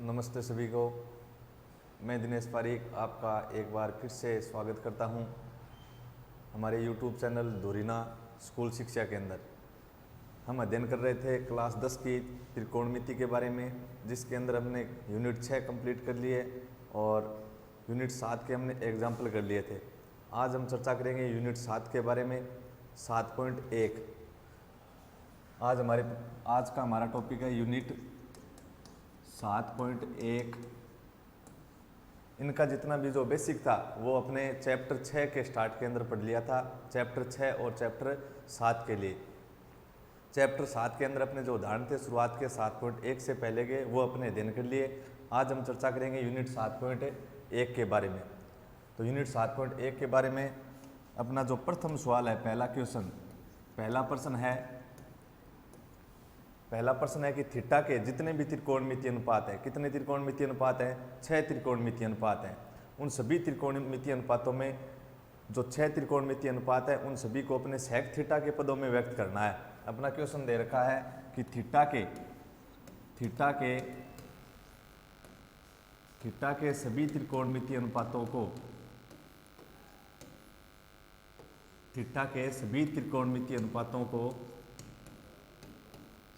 नमस्ते सभी को। मैं दिनेश पारीक आपका एक बार फिर से स्वागत करता हूं हमारे YouTube चैनल धुरीना स्कूल शिक्षा के अंदर। हम अध्ययन कर रहे थे क्लास 10 की त्रिकोणमिति के बारे में, जिसके अंदर हमने यूनिट 6 कंप्लीट कर लिए और यूनिट 7 के हमने एग्जाम्पल कर लिए थे। आज हम चर्चा करेंगे यूनिट 7 के बारे में, 7.1। आज का हमारा टॉपिक है यूनिट 7.1। इनका जितना भी जो बेसिक था वो अपने चैप्टर 6 के स्टार्ट के अंदर पढ़ लिया था, चैप्टर 6 और चैप्टर 7 के लिए। चैप्टर 7 के अंदर अपने जो उदाहरण थे शुरुआत के 7.1 से पहले के, वो अपने अध्ययन कर लिए। आज हम चर्चा करेंगे यूनिट 7.1 के बारे में। तो यूनिट 7.1 के बारे में अपना जो प्रथम सवाल है, पहला प्रश्न है कि थीटा के जितने भी त्रिकोणमितीय अनुपात है, कितने त्रिकोणमितीय अनुपात हैं? 6 त्रिकोणमितीय अनुपात हैं। उन सभी त्रिकोणमितीय अनुपातों में जो 6 त्रिकोणमितीय अनुपात है, उन सभी को अपने सेक थीटा के पदों में व्यक्त करना है। अपना क्वेश्चन दे रखा है कि थीटा के सभी त्रिकोणमितीय अनुपातों को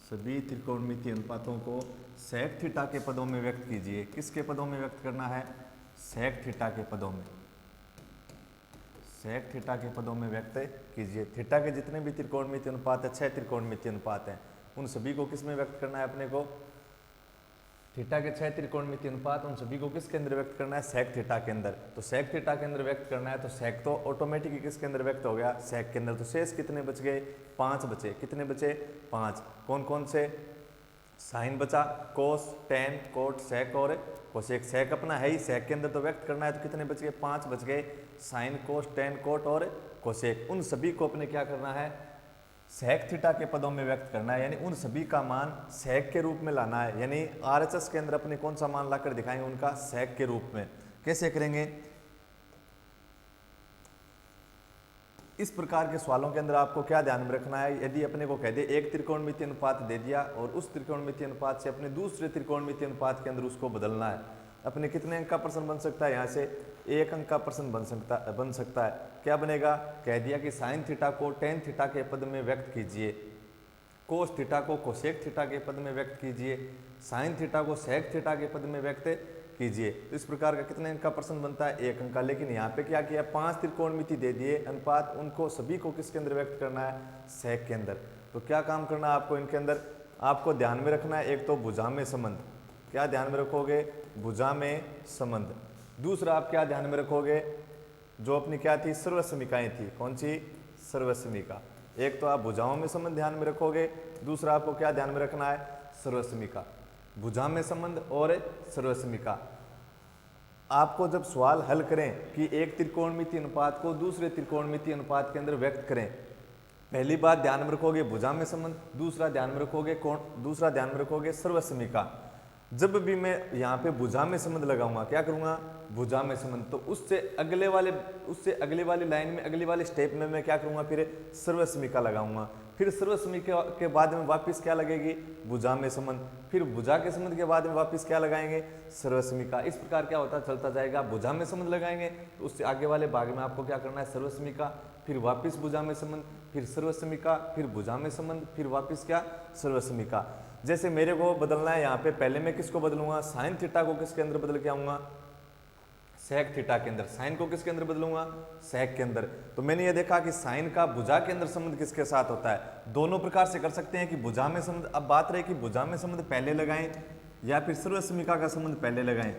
सभी त्रिकोणमितीय अनुपातों को सेक थीटा के पदों में व्यक्त कीजिए। किसके पदों में व्यक्त करना है? सेक थीटा के पदों में। सेक थीटा के पदों में व्यक्त कीजिए। थीटा के जितने भी त्रिकोणमितीय अनुपात है, 6 त्रिकोणमितीय अनुपात हैं, उन सभी को किस में व्यक्त करना है अपने को? थीटा के 6 त्रिकोणमितीय अनुपात, उन सभी को किसके अंदर व्यक्त करना है? सेक थीटा के अंदर। तो सेक थीटा के अंदर व्यक्त करना है, तो सेक तो ऑटोमेटिक ही किसके अंदर व्यक्त हो गया? सेक के अंदर। तो शेष कितने बच गए? 5 बचे। कितने बचे? 5। कौन कौन से? साइन बचा, कोस, टेन, कोट, सेक और कोसेक। सेक अपना है ही, सेक के अंदर तो व्यक्त करना है, तो कितने बच गए? 5 बच गए। साइन, कोस, टेन, कोट और कोसेक, उन सभी को अपने क्या करना है? सेक थीटा के पदों में व्यक्त करना है, यानी उन सभी का मान सेक के रूप में लाना है। यानी आरएचएस के अंदर अपने कौन सा मान लाकर दिखाएंगे? उनका सेक के रूप में। कैसे करेंगे? इस प्रकार के सवालों के अंदर आपको क्या ध्यान में रखना है? यदि अपने को कह दे एक त्रिकोणमितीय अनुपात दे दिया और उस त्रिकोणमितीय अनुपात से अपने दूसरे त्रिकोणमितीय अनुपात के अंदर उसको बदलना है, अपने कितने अंक का प्रश्न बन सकता है? यहाँ से 1 अंक का प्रश्न बन सकता है। क्या बनेगा? कह दिया कि साइन थीटा को टेन थीटा के पद में व्यक्त कीजिए, कोस थीटा को कोसेक थीटा के पद में व्यक्त कीजिए, साइन थीटा को सेक थीटा के पद में व्यक्त कीजिए। तो इस प्रकार का कितने अंक का प्रश्न बनता है? 1 अंक का। लेकिन यहाँ पे क्या किया? 5 त्रिकोणमिति दे दिए अनुपात, उनको सभी को किसके अंदर व्यक्त करना है? सेक के अंदर। तो क्या काम करना है आपको इनके अंदर? आपको ध्यान में रखना है, एक तो भुजा में संबंध। क्या ध्यान में रखोगे? भुजा में संबंध। दूसरा आप क्या ध्यान में रखोगे? जो अपनी क्या थी? सर्वसमीकाएं थी। कौन सी? सर्वसमीका। एक तो आप भुजाओं में संबंध ध्यान में रखोगे, दूसरा आपको क्या ध्यान में रखना है? सर्वसमीका। भुजा में संबंध और सर्वसमीका। आपको जब सवाल हल करें कि एक त्रिकोणमितीय अनुपात को दूसरे त्रिकोणमितीय अनुपात के अंदर व्यक्त करें, पहली बात ध्यान में रखोगे भुजा में संबंध, दूसरा ध्यान में रखोगे सर्वसमीका। जब भी मैं यहाँ पे भुजा में संबंध लगाऊंगा, क्या करूंगा? भुजा में संबंध, तो उससे अगले वाली लाइन में, अगले वाले स्टेप में मैं क्या करूंगा? फिर सर्वसमीका लगाऊंगा। फिर सर्वसमीका के बाद में वापस क्या लगेगी? भुजा में संबंध। फिर भुजा के संबंध के बाद में वापस क्या लगाएंगे? सर्वसमीका। इस प्रकार क्या होता चलता जाएगा? भुजा में संबंध लगाएंगे तो उससे आगे वाले भाग में आपको क्या करना है? सर्वसमीका, फिर वापस भुजा में संबंध, फिर सर्वसमीका, फिर भुजा में संबंध, फिर वापस क्या? सर्वसमीका। जैसे मेरे को बदलना है यहाँ पे, पहले मैं किसको बदलूंगा? साइन थीटा को किसके अंदर बदल के आऊंगा? सेक थीटा के अंदर। साइन को किसके अंदर बदलूंगा? सेक के अंदर। तो मैंने ये देखा कि साइन का भुजा के अंदर संबंध किसके साथ होता है? दोनों प्रकार से कर सकते हैं कि भुजा में संबंध। अब बात रही कि भुजा में संबंध पहले लगाएं या फिर सर्वसमीका का संबंध पहले लगाएं।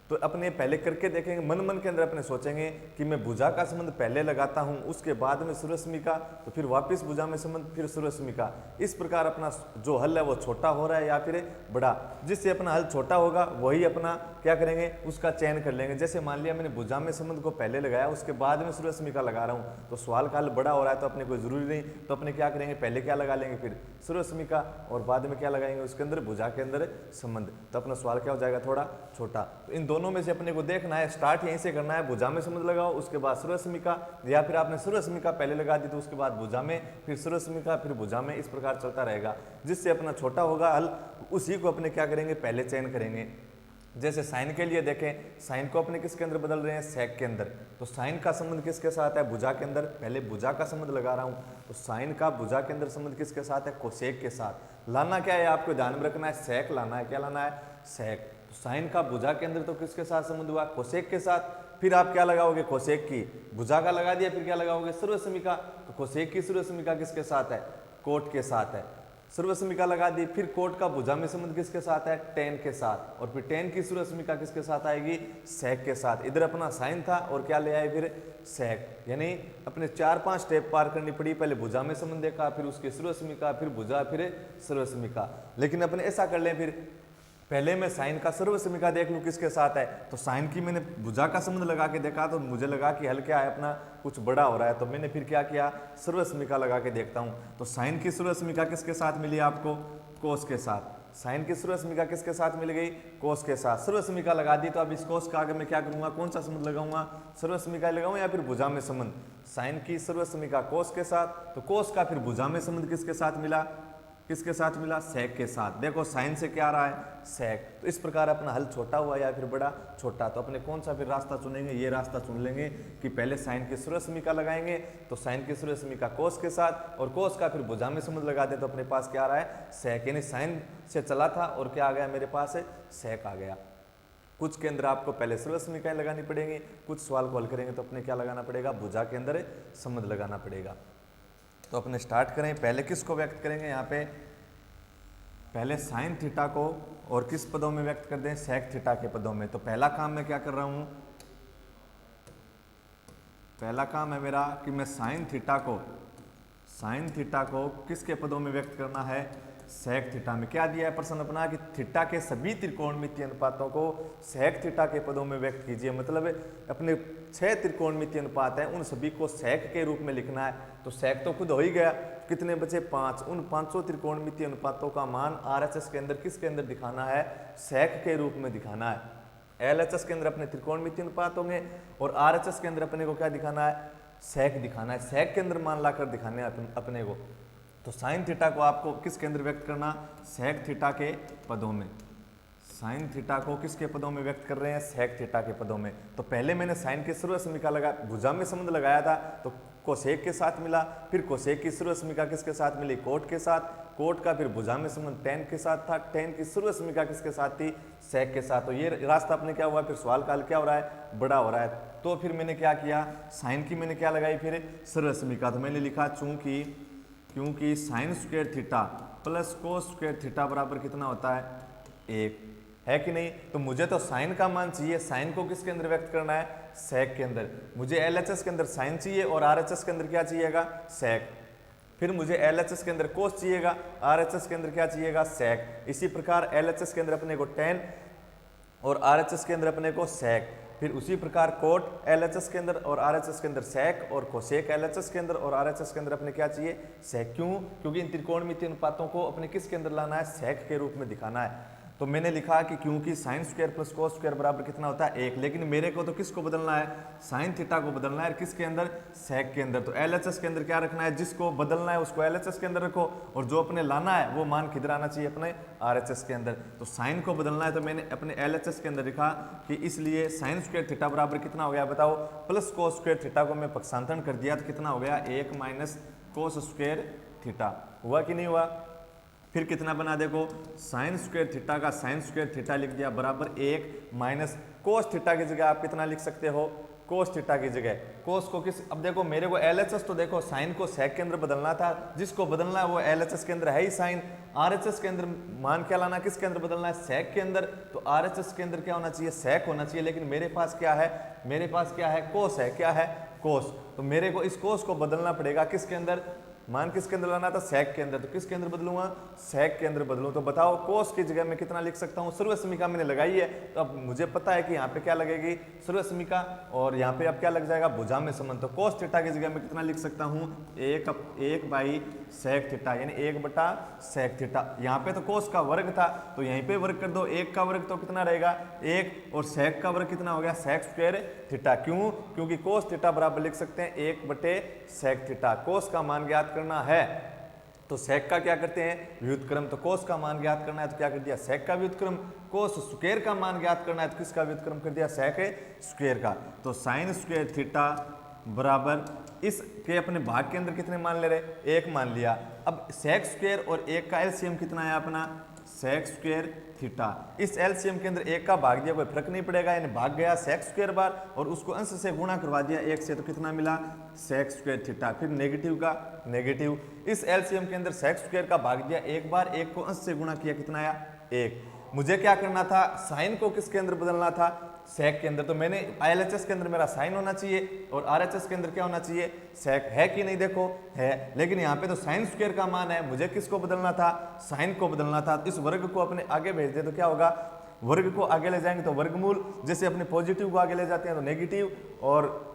तो अपने पहले करके देखेंगे, मन के अंदर अपने सोचेंगे कि मैं भुजा का संबंध पहले लगाता हूं, उसके बाद में सर्वसमीका, तो फिर वापस भुजा में संबंध, फिर सर्वसमीका। इस प्रकार अपना जो हल है वो छोटा हो रहा है या फिर बड़ा। जिससे अपना हल छोटा होगा वही अपना क्या करेंगे? उसका चयन कर लेंगे। जैसे मान लिया मैंने भुजा में संबंध को पहले लगाया, उसके बाद में सर्वसमीका लगा रहा हूँ, तो सवाल का हल बड़ा हो रहा है, तो अपने कोई जरूरी नहीं। तो अपने क्या करेंगे? पहले क्या लगा लेंगे? फिर सर्वसमीका, और बाद में क्या लगाएंगे? उसके अंदर भुजा के अंदर संबंध। तो अपना सवाल क्या हो जाएगा? थोड़ा छोटा। तो इन दोनों में से अपने को देखना है, स्टार्ट यहीं से करना है, भुजा में संबंध लगाओ, उसके बाद सर्वसमीका, या फिर आपने सर्वसमीका पहले लगा दी तो उसके बाद भुजा में, फिर सर्वसमीका, फिर भुजा में। इस प्रकार चलता रहेगा। जिससे अपना छोटा होगा हल, उसी को अपने क्या करेंगे? पहले चयन करेंगे। जैसे साइन के लिए देखें, साइन को अपने किसके अंदर बदल रहे हैं, सेक के अंदर। तो साइन का संबंध किसके साथ है, भुजा के अंदर। पहले भुजा का संबंध लगा रहा हूं, तो साइन का भुजा के अंदर संबंध किसके साथ है, कोसेक के साथ। लाना क्या है, आपको ध्यान में रखना है, सेक लाना है। क्या लाना है, सेक। तो साइन का भुजा के अंदर तो किसके साथ संबंध हुआ, कोसेक के साथ। फिर आप क्या लगाओगे, कोसेक की भुजा का लगा दिया, फिर क्या लगाओगे, सर्वसमिका। तो कोसेक की सर्वसमिका किसके साथ है, कोट के साथ है। सर्वसमिका लगा दी, फिर कोट का भुजा में संबंध किसके साथ है, टेन के साथ। और फिर टेन की सर्वसमिका किसके साथ आएगी, सेक के साथ। इधर अपना साइन था और क्या ले आए फिर, सेक। यानी अपने 4-5 स्टेप पार करनी पड़ी। पहले भुजा में संबंध देखा, फिर उसकी सर्वसमिका, फिर भुजा, फिर सर्वसमिका। लेकिन अपने ऐसा कर लें, फिर पहले मैं साइन का सर्वसमिका देख लूं किसके साथ है। तो साइन की मैंने भुजा का संबंध लगा के देखा, तो मुझे लगा कि हल क्या है अपना, कुछ बड़ा हो रहा है। तो मैंने फिर क्या किया, सर्वसमिका लगा के देखता हूं। तो साइन की सर्वसमिका किसके साथ मिली आपको, कोस के साथ। साइन की सर्वसमिका किसके साथ मिल गई, कोस के साथ। सर्वसमिका लगा दी, तो अब इस कोस का आगे मैं क्या करूंगा, कौन सा संबंध लगाऊंगा, सर्वसमिका लगाऊं या फिर भुजा में संबंध। साइन की सर्वसमिका कोस के साथ, तो कोस का फिर भुजा में संबंध किसके साथ मिला, किसके साथ मिला, सेक के साथ। देखो साइन से क्या आ रहा है, सेक। तो इस प्रकार अपना हल छोटा हुआ या फिर बड़ा, छोटा। तो अपने कौन सा फिर रास्ता चुनेंगे, ये रास्ता चुन लेंगे कि पहले साइन की सर्वसमिका लगाएंगे। तो साइन की सर्वसमिका कोस के साथ, और कोस का फिर भुजा में संबंध लगा दे, तो अपने पास क्या आ रहा है, सेक। यानी साइन से चला था और क्या आ गया मेरे पास, सेक आ गया। कुछ के अंदर आपको पहले सर्वसमिकाएं लगानी पड़ेंगी, कुछ सवाल को हल करेंगे तो अपने क्या लगाना पड़ेगा, भुजा के अंदर संबंध लगाना पड़ेगा। तो अपने स्टार्ट करें, पहले किसको व्यक्त करेंगे, यहाँ पे पहले साइन थीटा को और किस पदों में व्यक्त कर दें, सेक थीटा के पदों में। तो पहला काम मैं क्या कर रहा हूं, पहला काम है मेरा कि मैं साइन थीटा को किसके पदों में व्यक्त करना है, सेक थीटा में। क्या दिया है प्रश्न अपना कि थीटा के सभी त्रिकोणमितीय अनुपातों को सेक थीटा के पदों में व्यक्त कीजिए। मतलब अपने 6 त्रिकोणमितीय अनुपात है, उन सभी को सेक के रूप में लिखना है। तो सेक तो खुद हो ही गया, कितने बचे, 5। उन 500 त्रिकोणमितीय अनुपातों का मान आरएचएस के अंदर किसके अंदर दिखाना है, सेक के रूप में दिखाना है। एलएचएस के अंदर अपने त्रिकोणमितीय अनुपात होंगे और आरएचएस के अंदर अपने को क्या दिखाना है, सेक दिखाना है। सेक के अंदर मान लाकर दिखाने अपने को। तो साइन थीटा को आपको किसके अंदर व्यक्त करना, सेक थीटा के पदों में। साइन थीटा को किसके पदों में व्यक्त कर रहे हैं, सेक थीटा के पदों में। तो पहले मैंने साइन की सर्वसमिका लगा, भुजा में संबंध लगाया था, तो कोसेक के साथ मिला। फिर कोसेक की सर्वसमिका किसके साथ मिली, कोट के साथ। कोट का फिर भुजा में संबंध टेन के साथ था। टेन की सर्वसमिका किसके साथ थी, सेक के साथ। तो ये रास्ता अपने क्या हुआ, फिर सवाल का हल क्या हो रहा है, बड़ा हो रहा है। तो फिर मैंने क्या किया, साइन की मैंने क्या लगाई फिर, सर्वसमिका। तो मैंने लिखा क्योंकि sine square theta plus cos square theta बराबर कितना होता है, 1 है कि नहीं। तो मुझे तो साइन का मान चाहिए, साइन को किसके अंदर व्यक्त करना है, सेक के अंदर। मुझे एलएचएस के अंदर साइन चाहिए और आरएचएस के अंदर क्या चाहिएगा, सेक। फिर मुझे एलएचएस के अंदर कोस चाहिएगा, आरएचएस के अंदर क्या चाहिएगा, सेक। इसी प्रकार एलएचएस के अंदर अपने को टेन और आरएचएस के अंदर अपने को सेक। फिर उसी प्रकार कोट एलएचएस के अंदर और आरएचएस के अंदर सेक, और कोसेक एलएचएस के अंदर और आरएचएस के अंदर अपने क्या चाहिए, सेक। क्यों, क्योंकि इन त्रिकोणमितीय अनुपातों को अपने किसके अंदर लाना है, सेक के रूप में दिखाना है। तो मैंने लिखा कि क्योंकि sine square plus cos square बराबर कितना होता है, 1। लेकिन मेरे को तो किसको बदलना है, साइन थीटा को बदलना है, किसके अंदर, सेक के अंदर। तो एलएचएस के अंदर क्या रखना है, जिसको बदलना है उसको एलएचएस के अंदर रखो, और जो अपने लाना है वो मान किधर आना चाहिए, अपने आरएचएस के अंदर। तो साइन को बदलना है, तो मैंने अपने एलएचएस के अंदर लिखा कि इसलिए साइन स्क्वायर थीटा बराबर कितना हो गया, बताओ, प्लस कोस स्क्वायर थीटा को मैं पक्षांतरण कर दिया तो कितना हो गया, 1 माइनस कोस स्क्वायर थीटा। हुआ कि नहीं हुआ। फिर कितना बना, देखो, साइन स्क्वायर थीटा का साइन स्क्वायर थीटा लिख दिया बराबर 1 माइनस कोस थीटा की जगह आप कितना लिख सकते हो, कोस थीटा की जगह कोस को किस, अब देखो मेरे को एलएचएस, तो देखो साइन को सेक के अंदर बदलना था, जिसको बदलना है वो एलएचएस के अंदर है ही साइन। आरएचएस के अंदर मान क्या लाना, किसके अंदर बदलना है, सेक के अंदर। तो आरएचएस के अंदर क्या होना चाहिए, सेक होना चाहिए। लेकिन मेरे पास क्या है, मेरे पास क्या है, कोस है। क्या है, कोस। तो मेरे को इस कोस को बदलना पड़ेगा किसके अंदर, मान किसके अंदर लाना था, सेक के अंदर। तो किसके अंदर बदलूंगा, सेक के अंदर बदलूं। तो बताओ कोस की जगह में कितना लिख सकता हूं, सर्वसमिका मैंने लगाई है, तो अब मुझे पता है कि यहाँ पे क्या लगेगी, सर्वसमिका, और यहाँ पे अब क्या लग जाएगा, भुजा में संबंध। तो कोस थीटा की जगह में कितना लिख सकता हूँ, 1 बाई सेक थीटा, यानी 1 बटा सेक थीटा। यहाँ पे तो कोस का वर्ग था, तो यहीं पे वर्ग कर दो, 1 का वर्ग तो कितना रहेगा, 1, और सेक का वर्ग कितना हो गया, सेक स्क्वायर थीटा। क्यों, क्योंकि कोस थीटा बराबर लिख सकते हैं 1 बटे सेक थीटा। कोस का मान ज्ञात करना है, तो सेक का क्या करते हैं व्युत्क्रम, तो कोस का मान ज्ञात करना है तो क्या कर दिया सेक का व्युत्क्रम, कोस स्क्वायर का मान ज्ञात करना है तो किसका व्युत्क्रम कर दिया सेक स्क्वायर का। तो साइन स्क्वायर थीटा बराबर इसके अपने भाग के अंदर कितने मान ले रहे एक मान लिया। अब सेक स्क्वायर और एक का एलसीएम कितना है अपना सेक स्क्वायर थीटा, इस एलसीएम के अंदर एक का भाग दिया कोई फर्क नहीं पड़ेगा, यानी भाग गया सेक स्क्वायर बार और उसको अंश से गुणा करवा दिया एक से, तो कितना मिला सेक स्क्वायर थीटा। फिर नेगेटिव का नेगेटिव, इस एलसीएम के अंदर सेक स्क्वायर का भाग दिया एक बार, एक को अंश से गुणा किया कितना आया एक। मुझे क्या करना था साइन को किसके अंदर बदलना था सेक के अंदर, तो मैंने एलएचएस के अंदर मेरा साइन होना चाहिए और आरएचएस के अंदर क्या होना चाहिए सेक, है कि नहीं देखो है, लेकिन यहाँ पे तो साइन स्क्वायर का मान है, मुझे किसको बदलना था साइन को बदलना था। तो इस वर्ग को अपने आगे भेज दे तो क्या होगा वर्ग को आगे ले जाएंगे तो वर्गमूल, जैसे अपने पॉजिटिव को आगे ले जाते हैं तो नेगेटिव और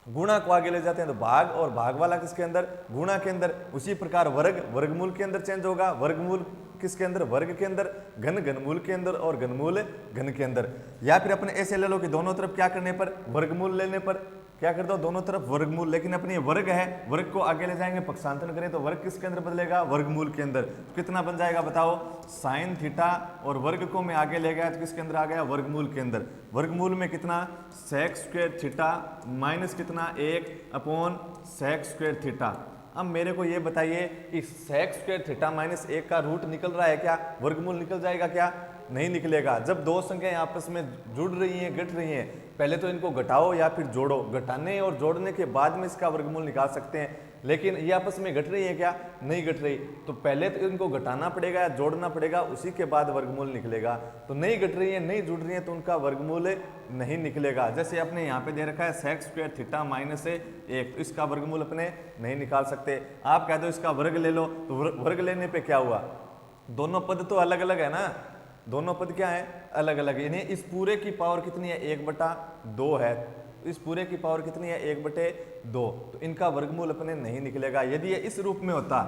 गुणा को आगे ले जाते हैं तो भाग, और भाग वाला किसके अंदर गुणा के अंदर, उसी प्रकार वर्ग वर्गमूल के अंदर चेंज होगा, वर्गमूल किसके अंदर वर्ग के अंदर, घन घनमूल के अंदर और घनमूल घन के अंदर। या फिर अपने ऐसे ले लो कि दोनों तरफ क्या करने पर वर्गमूल लेने पर क्या कर दो दोनों तरफ वर्गमूल, लेकिन अपने वर्ग है वर्ग को आगे ले जाएंगे पक्षांतरण करें तो वर्ग किसके अंदर बदलेगा वर्गमूल के अंदर। तो कितना बन जाएगा बताओ साइन थीटा, और वर्ग को मैं आगे ले गया तो किसके अंदर आ गया वर्गमूल के अंदर। वर्गमूल में कितना सेक स्क्वायर थीटा माइनस कितना एक अपॉन सेक स्क्वायर थीटा। अब मेरे को ये बताइए कि सेक स्क्वायर थीटा माइनस एक का रूट निकल रहा है क्या, वर्गमूल निकल जाएगा क्या, नहीं निकलेगा। जब दो संख्याएं आपस में जुड़ रही हैं घट रही हैं, पहले तो इनको घटाओ या फिर जोड़ो, घटाने और जोड़ने के बाद में इसका वर्गमूल निकाल सकते हैं, लेकिन ये आपस में घट रही है क्या नहीं घट रही, तो पहले तो इनको घटाना पड़ेगा या जोड़ना पड़ेगा, उसी के बाद वर्गमूल निकलेगा। तो नहीं घट रही है नहीं जुड़ रही है तो उनका वर्गमूल नहीं निकलेगा। जैसे अपने यहाँ पे दे रखा है सेक स्क्वायर थीटा माइनस एक, तो इसका वर्गमूल अपने नहीं निकाल सकते। आप कह दो इसका वर्ग ले लो, तो वर्ग लेने पे क्या हुआ दोनों पद तो अलग अलग है ना, दोनों पद क्या है अलग अलग, यानी इस पूरे की पावर कितनी है 1/2 है, इस पूरे की पावर कितनी है 1/2, तो इनका वर्गमूल अपने नहीं निकलेगा। यदि ये इस रूप में होता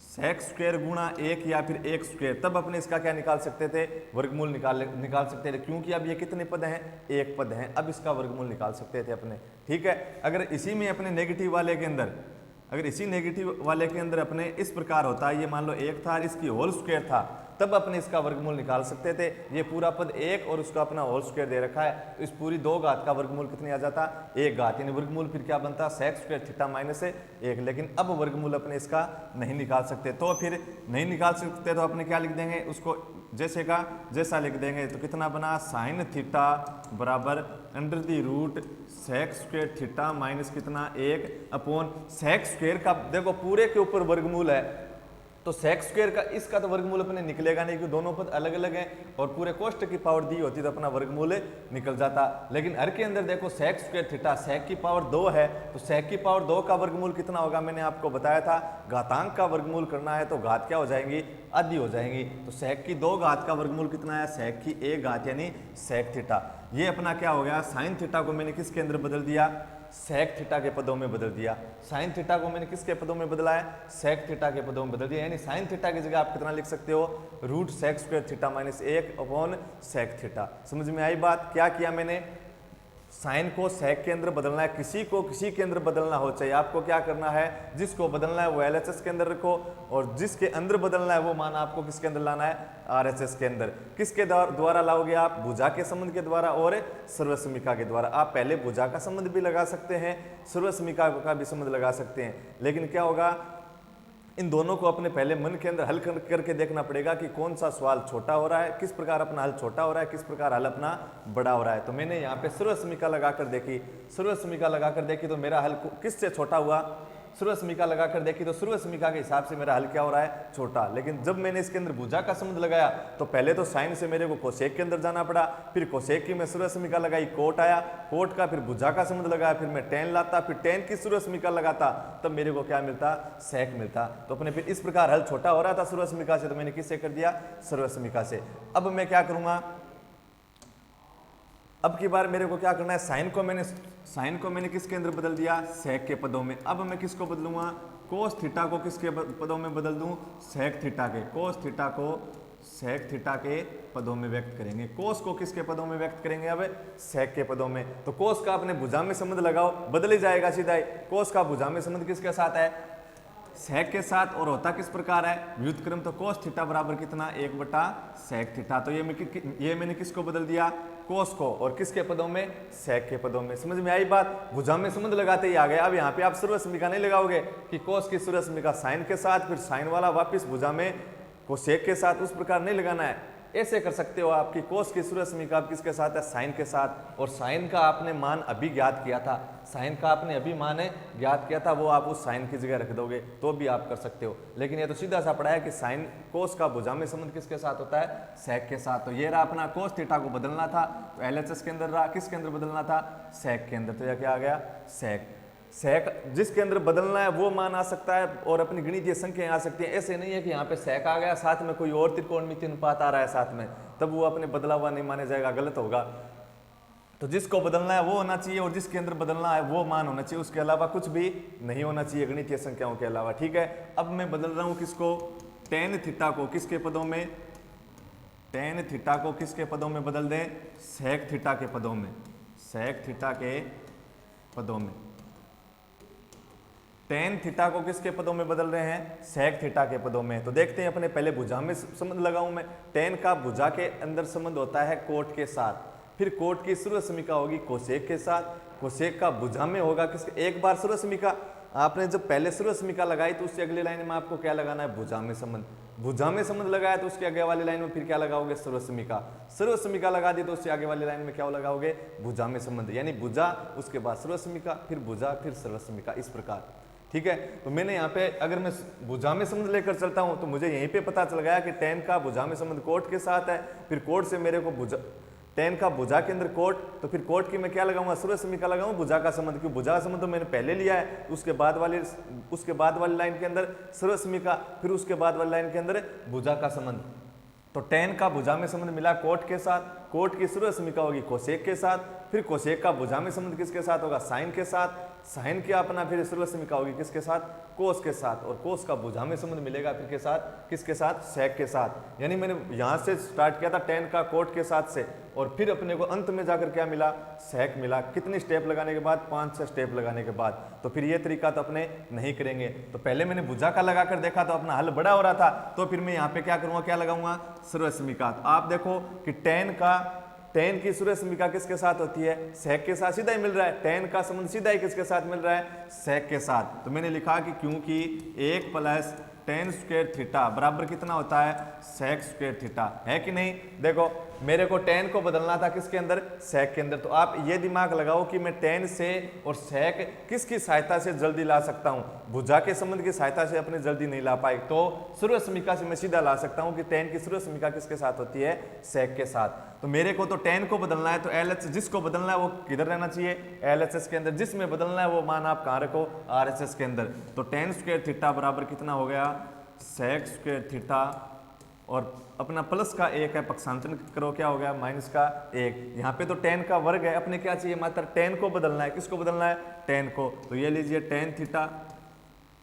सेक स्क्वायर गुणा एक या फिर एक स्क्वायर, तब अपने इसका क्या निकाल सकते थे वर्गमूल निकाल सकते थे, क्योंकि अब ये कितने पद हैं एक पद हैं, अब इसका वर्गमूल निकाल सकते थे अपने। ठीक है, अगर इसी में अपने नेगेटिव वाले के अंदर, अगर इसी नेगेटिव वाले के अंदर अपने इस प्रकार होता है, ये मान लो एक था इसकी होल स्क्वायर था, तब अपने इसका वर्गमूल निकाल सकते थे। ये पूरा पद एक और उसका अपना होल स्क्वायर दे रखा है, तो इस पूरी 2 घात का वर्गमूल कितनी आ जाता 1 घात, यानी वर्गमूल फिर क्या बनता सेक स्क्वायर थीटा माइनस 1। लेकिन अब वर्गमूल अपने इसका नहीं निकाल सकते, तो फिर नहीं निकाल सकते तो अपने क्या लिख देंगे उसको जैसे का जैसा लिख देंगे। तो कितना बना साइन थीटा बराबर under the root sec square theta minus कितना 1 अपॉन सेक स्क्वायर का, देखो पूरे के ऊपर वर्गमूल है तो सेक स्क्वायर का इसका तो वर्गमूल अपने निकलेगा नहीं, क्योंकि दोनों पद अलग अलग हैं और पूरे कोष्ठ की पावर दी होती तो अपना वर्गमूल निकल जाता। लेकिन हर के अंदर देखो सेक स्क्वायर थीटा, सेक की पावर 2 है, तो सेक की पावर 2 का वर्गमूल कितना होगा मैंने आपको बताया था, घातांक का वर्गमूल करना है तो घात क्या हो जाएंगी आधी हो जाएंगी। तो सेक की 2 घात का वर्गमूल कितना है सेक की 1 घात यानी सेक थीटा। ये अपना क्या हो गया साइन थीटा को मैंने किसके अंदर बदल दिया सेक थीटा के पदों में बदल दिया। साइन थीटा को मैंने किसके पदों में बदला है सेक थीटा के पदों में बदल दिया, यानी साइन थीटा की जगह आप कितना लिख सकते हो root sec square theta minus 1 upon sec theta. समझ में आई बात, क्या किया मैंने साइन को सेक के अंदर बदलना है, किसी को किसी के अंदर बदलना हो, चाहिए आपको क्या करना है जिसको बदलना है वो एलएचएस के अंदर रखो और जिसके अंदर बदलना है वो मान आपको किसके अंदर लाना है आरएचएस के अंदर। किसके द्वारा लाओगे आप भुजा के संबंध के द्वारा और सर्वसमीका के द्वारा। आप पहले भुजा का संबंध भी लगा सकते हैं सर्वसमीका का भी संबंध लगा सकते हैं, लेकिन क्या होगा इन दोनों को अपने पहले मन के अंदर हल करके देखना पड़ेगा कि कौन सा सवाल छोटा हो रहा है, किस प्रकार अपना हल छोटा हो रहा है, किस प्रकार हल अपना बड़ा हो रहा है। तो मैंने यहाँ पे सर्वसमीका लगाकर देखी, सर्वसमीका लगाकर देखी तो मेरा हल किससे छोटा हुआ, सर्वसमीका लगाकर देखी तो सर्वसमीका के हिसाब से मेरा हल क्या हो रहा है छोटा। लेकिन जब मैंने इसके अंदर भुजा का संबंध लगाया तो पहले तो साइन से मेरे को कोसेक के अंदर जाना पड़ा, फिर कोसेक की मैं सर्वसमीका लगाई कोट आया, कोट का फिर भुजा का संबंध लगाया, फिर मैं टेन लाता, फिर टेन की सर्वसमीका लगाता, तब मेरे को क्या मिलता सेक मिलता। तो अपने फिर इस प्रकार हल छोटा हो रहा था सर्वसमीका से, तो मैंने किससे कर दिया सर्वसमीका से। अब मैं क्या करूंगा, अब की बार मेरे को क्या करना है साइन को मैंने किसके अंदर बदल दिया सेक के पदों में। अब मैं किसको बदलूंगा कोस थीटा को किसके पदों में बदल दूं सेक थीटा के, कोस थीटा को सेक थीटा के पदों में व्यक्त करेंगे। कोस को किसके पदों में व्यक्त करेंगे अब सेक के पदों में। तो कोस का अपने भुजा में संबंध लगाओ बदल ही जाएगा सीधा ही। कोस का भुजा में संबंध किसके साथ है सेक के साथ और होता किस प्रकार है, व्युत्क्रम। तो कोस थीटा बराबर कितना, 1/सेक थीटा। तो ये मैंने किसको बदल दिया, कोस को, और किसके पदों में, सेक के पदों में। समझ में आई बात, भुजा में संबंध लगाते ही आ गया। अब यहाँ पे आप सर्वसमीका नहीं लगाओगे कि कोस की सर्वसमीका साइन के साथ, फिर साइन वाला वापिस भुजा में कोसेक के साथ, उस प्रकार नहीं लगाना है। ऐसे कर सकते हो आपकी कोस की सर्वसमीका आप किसके साथ है, साइन के साथ, और साइन का आपने मान अभी ज्ञात किया था, साइन का आपने अभी मान ज्ञात किया था, वो आप उस साइन की जगह रख दोगे तो भी आप कर सकते हो। लेकिन ये तो सीधा सा पड़ा है कि साइन कोस का भुजा में संबंध किसके साथ होता है, सेक के साथ। तो ये रहा अपना कोस थीटा को बदलना था, तो एलएचएस के अंदर रहा, किसके अंदर बदलना था, सेक के अंदर। तो यह क्या आ गया, सेक। सेक जिसके अंदर बदलना है वो मान आ सकता है और अपनी गणितीय संख्याएं आ सकती हैं। ऐसे नहीं है कि यहाँ पे सेक आ गया, साथ में कोई और त्रिकोणमितीय अनुपात आ रहा है साथ में, तब वो अपने बदला हुआ नहीं माने जाएगा, गलत होगा। तो जिसको बदलना है वो होना चाहिए और जिसके अंदर बदलना है वो मान होना चाहिए, उसके अलावा कुछ भी नहीं होना चाहिए गणितीय संख्याओं के अलावा। ठीक है, अब मैं बदल रहा हूँ किसको, टेन थीटा को किसके पदों में, टेन थीटा को किसके पदों में बदल दें, सेक थीटा के पदों में, सेक थीटा के पदों में। टेन थीटा को किसके पदों में बदल रहे हैं, सेक थीटा के पदों में। तो देखते हैं अपने पहले भुजा में संबंध लगाऊं मैं। टेन का भुजा के अंदर संबंध होता है कोट के साथ, फिर कोट की सर्वसमीका होगी कोसेक के साथ, कोसेक का भुजा में होगा किसके, एक बार सर्वसमीका आपने जब पहले सर्वसमीका लगाई तो उससे अगली लाइन में आपको क्या लगाना है, भुजा में संबंध। भुजा में संबंध लगाया तो उसके आगे वाली लाइन में फिर क्या लगाओगे, सर्वसमीका। सर्वसमीका लगा दी तो उससे आगे वाली लाइन में क्या लगाओगे, भुजा में संबंध। यानी भुजा, उसके बाद सर्वसमीका, फिर भुजा, फिर सर्वसमीका, इस प्रकार। ठीक है, तो मैंने यहाँ पे अगर मैं भुजा में संबंध लेकर चलता हूँ तो मुझे यहीं पे पता चल गया कि टेन का भुजा में संबंध कोट के साथ है, फिर कोट से मेरे को भुजा, टेन का भुजा के अंदर कोट, तो फिर कोट की मैं क्या लगाऊंगा, सर्वसमीका लगाऊंगा, भुजा का संबंध, क्योंकि भुजा का संबंध तो मैंने पहले लिया है। उसके बाद वाली लाइन के अंदर सर्वसमीका, फिर उसके बाद वाली लाइन के अंदर भुजा का संबंध। तो टेन का भुजा में संबंध मिला कोट के साथ, कोट की सर्वसमीका होगी कोसेक के साथ, फिर कोसेक का भुजा में संबंध किसके साथ होगा, साइन के साथ, साइन की अपना फिर सर्वसमीका होगी किसके साथ, कोस के साथ, और कोस का भुजा में संबंध मिलेगा फिर के साथ, किसके साथ, सेक के साथ। यानी मैंने यहाँ से स्टार्ट किया था टेन का कोट के साथ से, और फिर अपने को अंत में जाकर क्या मिला, सेक मिला। कितनी स्टेप लगाने के बाद, 5-6 स्टेप लगाने के बाद। तो फिर ये तरीका तो अपने नहीं करेंगे। तो पहले मैंने भुजा का लगाकर देखा तो अपना हल बड़ा हो रहा था, तो फिर मैं यहाँ पे क्या करूँगा, क्या लगाऊंगा, सर्वसमीका। तो आप देखो कि टेन की सर्वसमीका किसके साथ होती है, सेक के साथ, सीधा ही मिल रहा है। टेन का संबंध सीधा ही किसके साथ मिल रहा है, सेक के साथ। तो मैंने लिखा कि क्योंकि 1 + टेन स्क्वायर थीटा बराबर कितना होता है, सेक स्क्वायर थीटा, है कि नहीं। देखो मेरे को टेन को बदलना था किसके अंदर, सेक के अंदर। तो आप ये दिमाग लगाओ कि मैं टेन से और सेक किसकी सहायता से जल्दी ला सकता हूं, भुजा के संबंध की सहायता से अपने जल्दी नहीं ला पाए, तो सर्वसमीका से मैं सीधा ला सकता हूं कि टेन की सर्वसमीका किसके साथ होती है, सेक के साथ। तो मेरे को तो टेन को बदलना है, तो एलएच जिसको बदलना है वो किधर रहना चाहिए, एलएचएस के अंदर। जिसमें बदलना है वो मान आप कहाँ रखो, आरएचएस के अंदर। तो टेन स्क्वायर थीटा बराबर कितना हो गया, सेक स्क्वायर थीटा, और अपना प्लस का 1 है, पक्षांतरण करो क्या हो गया, माइनस का 1। यहाँ पे तो टेन का वर्ग है, अपने क्या चाहिए, मात्र टेन को बदलना है। किसको बदलना है, टेन को। तो ये लीजिए टेन थीटा,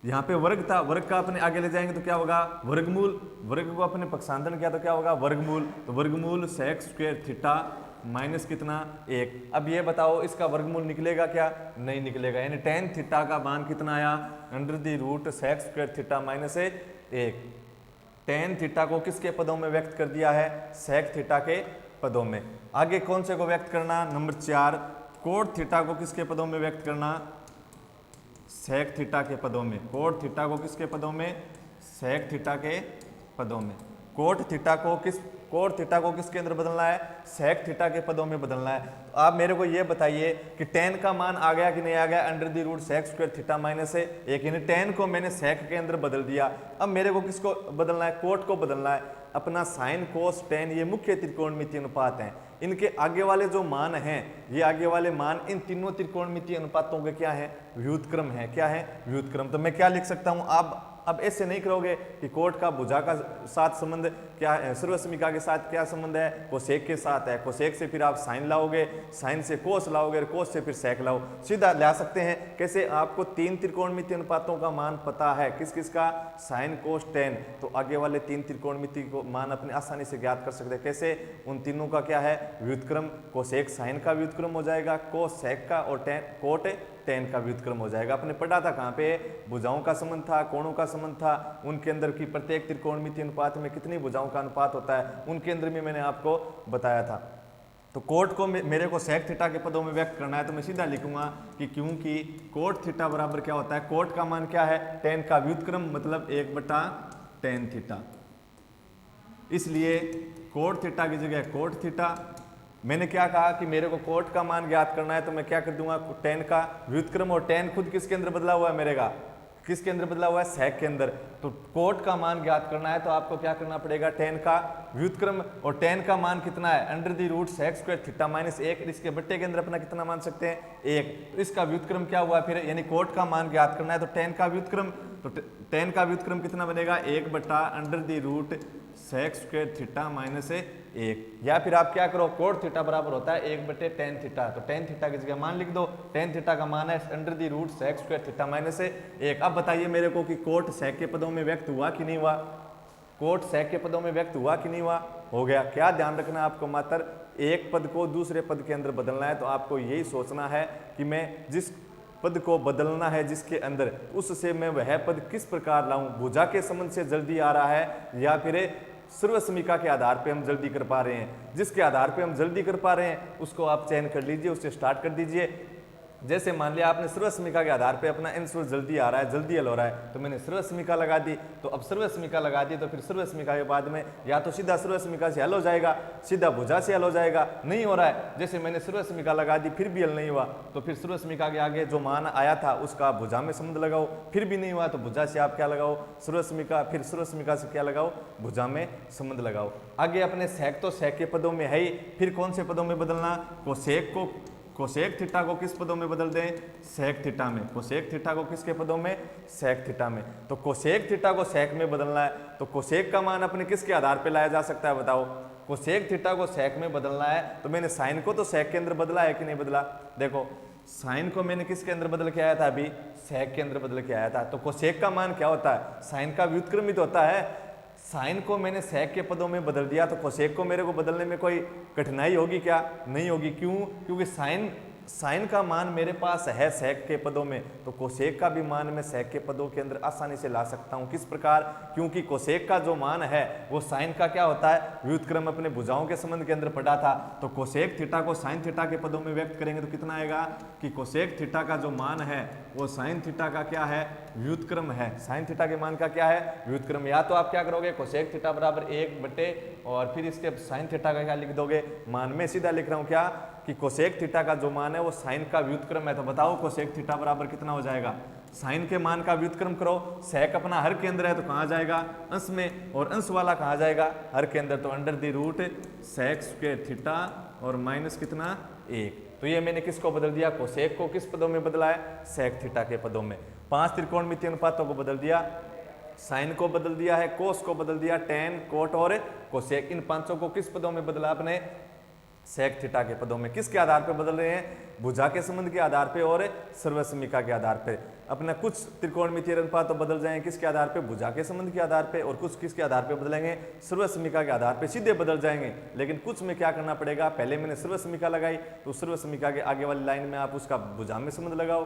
यहाँ पे वर्ग था, वर्ग का अपने आगे ले जाएंगे तो क्या होगा, वर्गमूल। वर्ग को अपने पक्षांतरण किया तो क्या होगा, वर्गमूल। तो वर्गमूल सेक स्क्वायर थीटा माइनस कितना, 1। अब ये बताओ इसका वर्गमूल निकलेगा क्या, नहीं निकलेगा। यानी टेन थीटा का मान कितना आया, √, sec square theta minus 1। Tan theta को किसके पदों में व्यक्त कर दिया है, सेक थीटा के पदों में। आगे कौन से को व्यक्त करना, नंबर 4, कोट थीटा को किसके पदों में व्यक्त करना, सेक थीटा के पदों में। कोट थीटा को किसके पदों में, सेक थीटा के पदों में। कोट थीटा को किसके अंदर बदलना है, सेक थीटा के पदों में बदलना है। तो आप मेरे को ये बताइए कि टेन का मान आ गया कि नहीं आ गया, √, सेक स्क्वायर थीटा माइनस 1। यानी टेन को मैंने सेक के अंदर बदल दिया। अब मेरे को किसको बदलना है, कोट को बदलना है। अपना साइन कोस टेन ये मुख्य त्रिकोणमितीय अनुपात हैं, इनके आगे वाले जो मान हैं, ये आगे वाले मान इन तीनों त्रिकोणमितीय अनुपातों के क्या है, व्युत्क्रम है। क्या है, व्युत्क्रम। तो मैं क्या लिख सकता हूं, आप अब ऐसे नहीं करोगे कि कोट का भुजा का साथ संबंध क्या है, सर्वसमीका के साथ क्या संबंध है, कोसेक के साथ है। कोसेक से फिर आप साइन लाओगे, साइन से कोस लाओगे, कोस से फिर सेक लाओ, सीधा ला सकते हैं। कैसे, आपको 3 त्रिकोणमितीय अनुपातों का मान पता है, किस किस का, साइन कोस टेन। तो आगे वाले 3 त्रिकोणमितीय को मान अपने आसानी से ज्ञात कर सकते हैं। कैसे, उन तीनों का क्या है, व्युत्क्रम। कोसेक साइन का व्युत्क्रम हो जाएगा, कोस सेक का, और टेन कोट टेन का व्युत्क्रम हो जाएगा। आपने पढ़ा था कहाँ पे, भुजाओं का संबंध था, कोणों का संबंध था, उनके अंदर की प्रत्येक त्रिकोणमितीय अनुपात में कितनी भुजाओं का अनुपात होता है, उनके अंदर भी मैंने आपको बताया था। तो कोट को मेरे को सेक थीटा के पदों में व्यक्त करना है, तो मैं सीधा लिखूंगा कि क्योंकि कोट थीटा बराबर क्या होता है, कोट का मान क्या है, टेन का व्युत्क्रम मतलब 1/tan थीटा। इसलिए कोट थीटा की जगह कोट थीटा। मैंने क्या कहा कि मेरे को कोट का मान ज्ञात करना है, तो मैं क्या कर दूंगा, टेन का व्युत्क्रम, और टेन खुद किसके अंदर बदला हुआ है, मेरे का किसके अंदर बदला हुआ है, सेक के अंदर। तो कोट का मान ज्ञात करना है तो आपको क्या करना पड़ेगा, टेन का व्युत्क्रम, और टेन का मान कितना है, √sec² थीटा -1, इसके बट्टे के अंदर अपना कितना मान सकते हैं, 1। तो इसका व्युत्क्रम क्या हुआ फिर, यानी कोट का मान ज्ञात करना है तो टेन का व्युत्क्रम, तो टेन का व्युत्क्रम कितना बनेगा, 1/√sec² थीटा -1। या फिर आप क्या करो, कोट थीटा बराबर होता है 1/tan थीटा, तो tan थीटा की जगह मान लिख दो, tan थीटा का मान है √sec² थीटा -1। अब बताइए मेरे को कि कोट सेक के पदों में व्यक्त हुआ कि नहीं हुआ, कोट सेक के पदों में व्यक्त हुआ कि नहीं हुआ, हो गया। क्या ध्यान रखना है आपको, मात्र एक पद को दूसरे पद के अंदर बदलना है। तो आपको यही सोचना है कि मैं जिस पद को बदलना है जिसके अंदर, उससे मैं वह पद किस प्रकार लाऊं, भुजा के संबंध से जल्दी आ रहा है या फिर सर्वसमीका के आधार पे हम जल्दी कर पा रहे हैं। जिसके आधार पे हम जल्दी कर पा रहे हैं उसको आप चयन कर लीजिए, उससे स्टार्ट कर दीजिए। जैसे मान लिया आपने सर्वसमीका के आधार पे अपना आंसर जल्दी आ रहा है, जल्दी हल हो रहा है, तो मैंने सर्वसमीका लगा दी। तो अब सर्वसमीका लगा दी तो फिर सर्वसमीका के बाद में या तो सीधा सर्वसमीका से हल हो जाएगा, सीधा भुजा से हल हो जाएगा, नहीं हो रहा है, जैसे मैंने सर्वसमीका लगा दी फिर भी हल नहीं हुआ, तो फिर सर्वसमीका के आगे जो मान आया था उसका भुजा में संबंध लगाओ, फिर भी नहीं हुआ तो भुजा से आप क्या लगाओ, सर्वसमीका, फिर सर्वसमीका से क्या लगाओ, भुजा में संबंध लगाओ। आगे अपने सेक तो सेक के पदों में है ही, फिर कौन से पदों में बदलना, कोसेक थीटा को किस पदों में बदल दें, सेक थीटा में। कोसेक थीटा को किसके पदों में, सेक थीटा में। तो कोसेक थीटा को सेक में बदलना है, तो कोसेक का मान अपने किसके आधार पे लाया जा सकता है, बताओ। कोसेक थीटा को सेक में बदलना है तो मैंने साइन को तो सेक के अंदर बदला है कि नहीं बदला, देखो साइन को मैंने किसके अंदर बदल के आया था, अभी सेक के अंदर बदल के आया था। तो कोसेक का मान क्या होता है, साइन का व्युत्क्रमित होता है। साइन को मैंने सेक के पदों में बदल दिया तो कोसेक को मेरे को बदलने में कोई कठिनाई होगी क्या, नहीं होगी। क्यों, क्योंकि साइन का मान मेरे पास है सेक के पदों में, तो कोसेक का भी मान मैं सेक के पदों के अंदर आसानी से ला सकता हूं। किस प्रकार, क्योंकि कोसेक का जो मान है वो साइन का क्या होता है, व्युत्क्रम अपने भुजाओं के संबंध के अंदर पढ़ा था। तो कोसेक थीटा को साइन थीटा के पदों में व्यक्त करेंगे तो कितना आएगा कि कोसेक थीटा का जो मान है वो साइन थीटा का क्या है, व्युत्क्रम है। साइन थीटा के मान का क्या है, व्युत्क्रम। या तो आप क्या करोगे, कोसेक थीटा बराबर 1 और फिर इसके साइन थीटा का क्या लिख दोगे, मान में सीधा लिख रहा हूं क्या कि कोसेक थीटा का जो मान है वो साइन का व्युत्क्रम है। तो बताओ कोसेक थीटा बराबर कितना हो जाएगा, साइन के मान का व्युत्क्रम करो। सेक अपना हर के अंदर है तो कहाँ जाएगा, अंश में, और अंश वाला कहाँ जाएगा, हर के अंदर। तो √sec² थीटा और माइनस कितना 1। तो ये मैंने किसको बदल दिया, कोसेक को किस पदों में बदला है, सेक थीटा के पदों में। 5 त्रिकोणमितीय अनुपातों को बदल दिया, साइन को बदल दिया है, कोस को बदल दिया, टेन, कोट और कोसेक। इन पांचों को किस पदों में बदला आपने, सेक थीटा के पदों में। किसके आधार पर बदल रहे हैं, भुजा के संबंध के आधार पे और सर्वसमीका के आधार पे। अपना कुछ त्रिकोणमितीय अनुपात तो बदल जाएंगे किसके आधार पे, भुजा के संबंध के आधार पे, और कुछ किसके आधार पे बदलेंगे, सर्वसमीका के आधार पे, सीधे बदल जाएंगे। लेकिन कुछ में क्या करना पड़ेगा, पहले मैंने सर्वसमीका लगाई तो सर्वसमीका के आगे वाली लाइन में आप उसका भुजा में संबंध लगाओ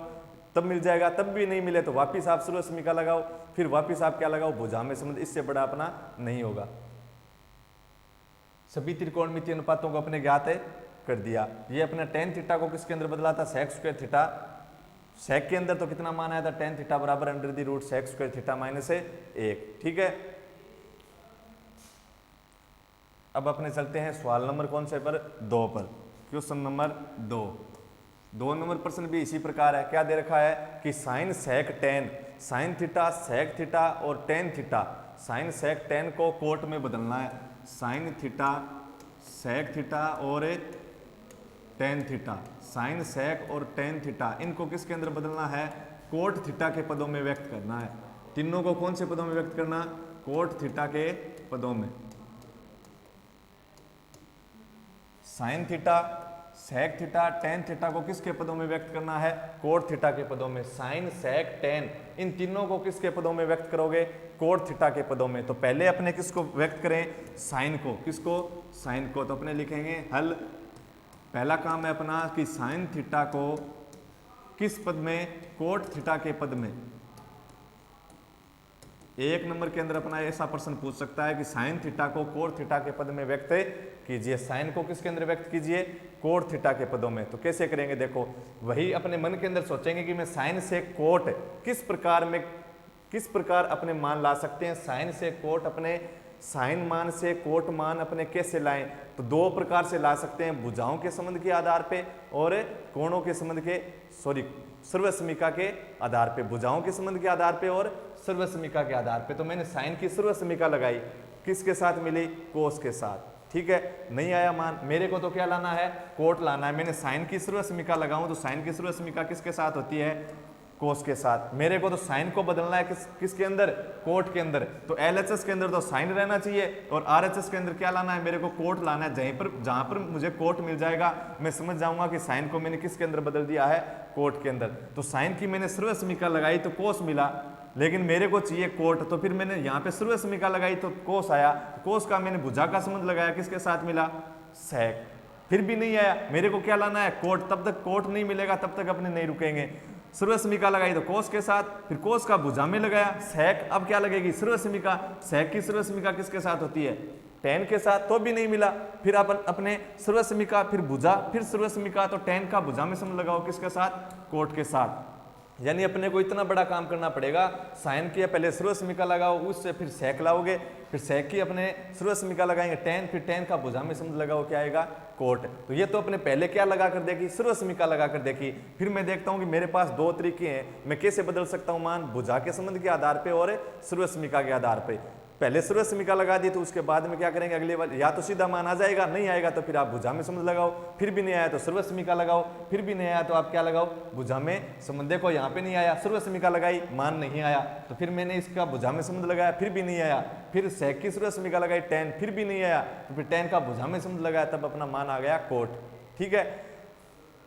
तब मिल जाएगा, तब भी नहीं मिले तो वापिस आप सर्वसमीका लगाओ, फिर वापिस आप क्या लगाओ, भुजा में संबंध। इससे बड़ा अपना नहीं होगा। सभी त्रिकोणमितीय अनुपातों को अपने ज्ञात है कर दिया। ये अपने tan थीटा को किसके अंदर बदला था, sec² थीटा। सेक के अंदर तो कितना मान आया था, tan थीटा बराबर √sec² थीटा -1। ठीक है, अब अपने चलते हैं सवाल नंबर कौन से पर, 2 पर। क्वेश्चन नंबर 2 नंबर प्रश्न भी इसी प्रकार है। क्या दे रखा है कि sine sec tan, sine theta sec theta और tan theta, sine sec tan को कोट में बदलना है, साइन थीटा सेक थीटा और टेन थीटा, साइन सेक और टेन थीटा, इनको किसके अंदर बदलना है, कोट थीटा के पदों में व्यक्त करना है। तीनों को कौन से पदों में व्यक्त करना, कोट थीटा के पदों में। Sine theta sec theta tan theta को किसके पदों में व्यक्त करना है, कोट थीटा के पदों में। साइन सेक टेन, इन तीनों को किसके पदों में व्यक्त करोगे, कोट थीटा के पदों में। तो पहले अपने किसको व्यक्त करें, साइन को, किसको, साइन को। तो अपने लिखेंगे हल, पहला काम है अपना कि साइन थीटा को किस पद में? कोट थीटा के पद में। 1 नंबर के अंदर अपना ऐसा प्रश्न पूछ सकता है कि साइन थीटा को कोट थीटा के पद में व्यक्त कीजिए। साइन को किसके अंदर व्यक्त कीजिए? कोट थीटा के पदों में। तो कैसे करेंगे? देखो, वही अपने मन के अंदर सोचेंगे कि मैं साइन से कोट किस प्रकार अपने मान ला सकते हैं। साइन से कोट अपने साइन मान से कोट मान अपने कैसे लाएं? तो 2 प्रकार से ला सकते हैं, भुजाओं के संबंध के आधार पे और कोणों के संबंध के सर्वसमीका के आधार पे। भुजाओं के संबंध के आधार पे और सर्वसमीका के आधार पे। तो मैंने साइन की सर्वसमीका लगाई, किसके साथ मिली? कोस के साथ। ठीक है, नहीं आया मान, मेरे को तो क्या लाना है? कोट लाना है। मैंने साइन की सर्वसमीका लगाऊं तो साइन की सर्वसमीका किसके साथ होती है? कोस के साथ। मेरे को तो साइन को बदलना है किसके अंदर? कोट के अंदर। तो LHS के अंदर तो साइन रहना चाहिए और RHS के अंदर क्या लाना है? मेरे को कोट लाना है। जहां पर मुझे कोट मिल जाएगा मैं समझ जाऊंगा कि साइन को मैंने किसके अंदर बदल दिया है? कोट के अंदर। तो साइन की मैंने सर्वसमीका लगाई तो कोस मिला, लेकिन मेरे को चाहिए कोट, तो फिर मैंने यहाँ पे सर्वसमीका लगाई तो कोस आया। कोस का मैंने भुजा का संबंध लगाया, किसके साथ मिला? सेक। फिर भी नहीं आया, मेरे को क्या लाना है? कोट। तब तक कोट नहीं मिलेगा तब तक अपने नहीं रुकेंगे। सर्वसमीका लगाई तो कोस के साथ, फिर कोस का भुजा में लगाया सेक। अब क्या लगेगी? सर्वसमीका। सेक की सर्वसमीका किसके साथ होती है? टेन के साथ। तो भी नहीं मिला, फिर अपन अपने सर्वसमीका, फिर भुजा, फिर सर्वसमीका। तो टेन का भुजा में संबंध लगाओ, किसके साथ? कोट के साथ। यानी अपने को इतना बड़ा काम करना पड़ेगा। साइन की पहले सर्वसमीका लगाओ, उससे फिर सेक लाओगे, फिर सेक की अपने सर्वसमीका लगाएंगे टेन, फिर टेन का भुजा में संबंध लगाओ, क्या आएगा? कोट। तो ये तो अपने पहले क्या लगा कर देखी? सर्वसमीका लगा कर देखी। फिर मैं देखता हूं कि मेरे पास 2 तरीके हैं, मैं कैसे बदल सकता हूं मान? भुजा के संबंध के आधार पे और सर्वसमीका के आधार पे। पहले सर्वसमीका लगा दी तो उसके बाद में क्या करेंगे? अगले वाले या तो सीधा मान आ जाएगा, नहीं आएगा तो फिर आप भुजा में संबंध लगाओ, फिर भी नहीं आया तो सर्वसमीका लगाओ, फिर भी नहीं आया तो आप क्या लगाओ? भुजा में संबंध। देखो यहाँ पे नहीं आया, सर्वसमीका लगाई, मान नहीं आया, तो फिर मैंने इसका भुजा में संबंध लगाया, फिर भी नहीं आया। फिर सेक की सर्वसमीका लगाई टेन, फिर भी नहीं आया, तो फिर टेन का भुजा में संबंध लगाया, तब अपना मान आ गया कोट। ठीक है,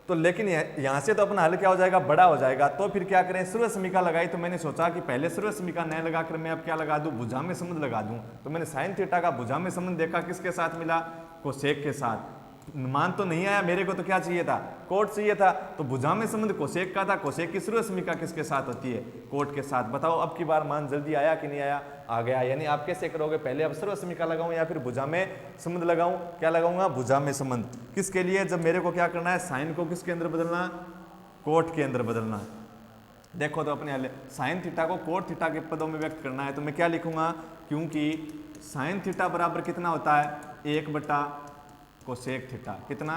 तो लेकिन यहाँ से तो अपना हल क्या हो जाएगा? बड़ा हो जाएगा। तो फिर क्या करें? सर्वसमीका लगाई तो मैंने सोचा कि पहले सर्वसमीका न लगाकर मैं अब क्या लगा दूं? भुजा में संबंध लगा दूं। तो मैंने साइन थीटा का भुजा में संबंध देखा, किसके साथ मिला? कोसेक के साथ। मान तो नहीं आया, मेरे को तो क्या चाहिए था? कोट चाहिए था। तो भुजा में संबंध कोसेक का था, कोसेक की सर्वसमीका किसके साथ होती है? कोट के साथ। बताओ अब की बार मान जल्दी आया कि नहीं आया? आ गया। यानी आप कैसे करोगे? पहले अब सर्वसमीका लगाऊं या फिर भुजा में संबंध लगाऊं? क्या लगाऊंगा? भुजा में संबंध। किसके लिए? जब मेरे को क्या करना है? साइन को किसके अंदर बदलना? कोट के अंदर बदलना। देखो तो अपने हल, साइन थीटा को कोट थीटा के पदों में व्यक्त करना है, तो मैं क्या लिखूंगा? क्योंकि साइन थीटा बराबर कितना होता है? 1 बटा कोसेक थीटा। कितना?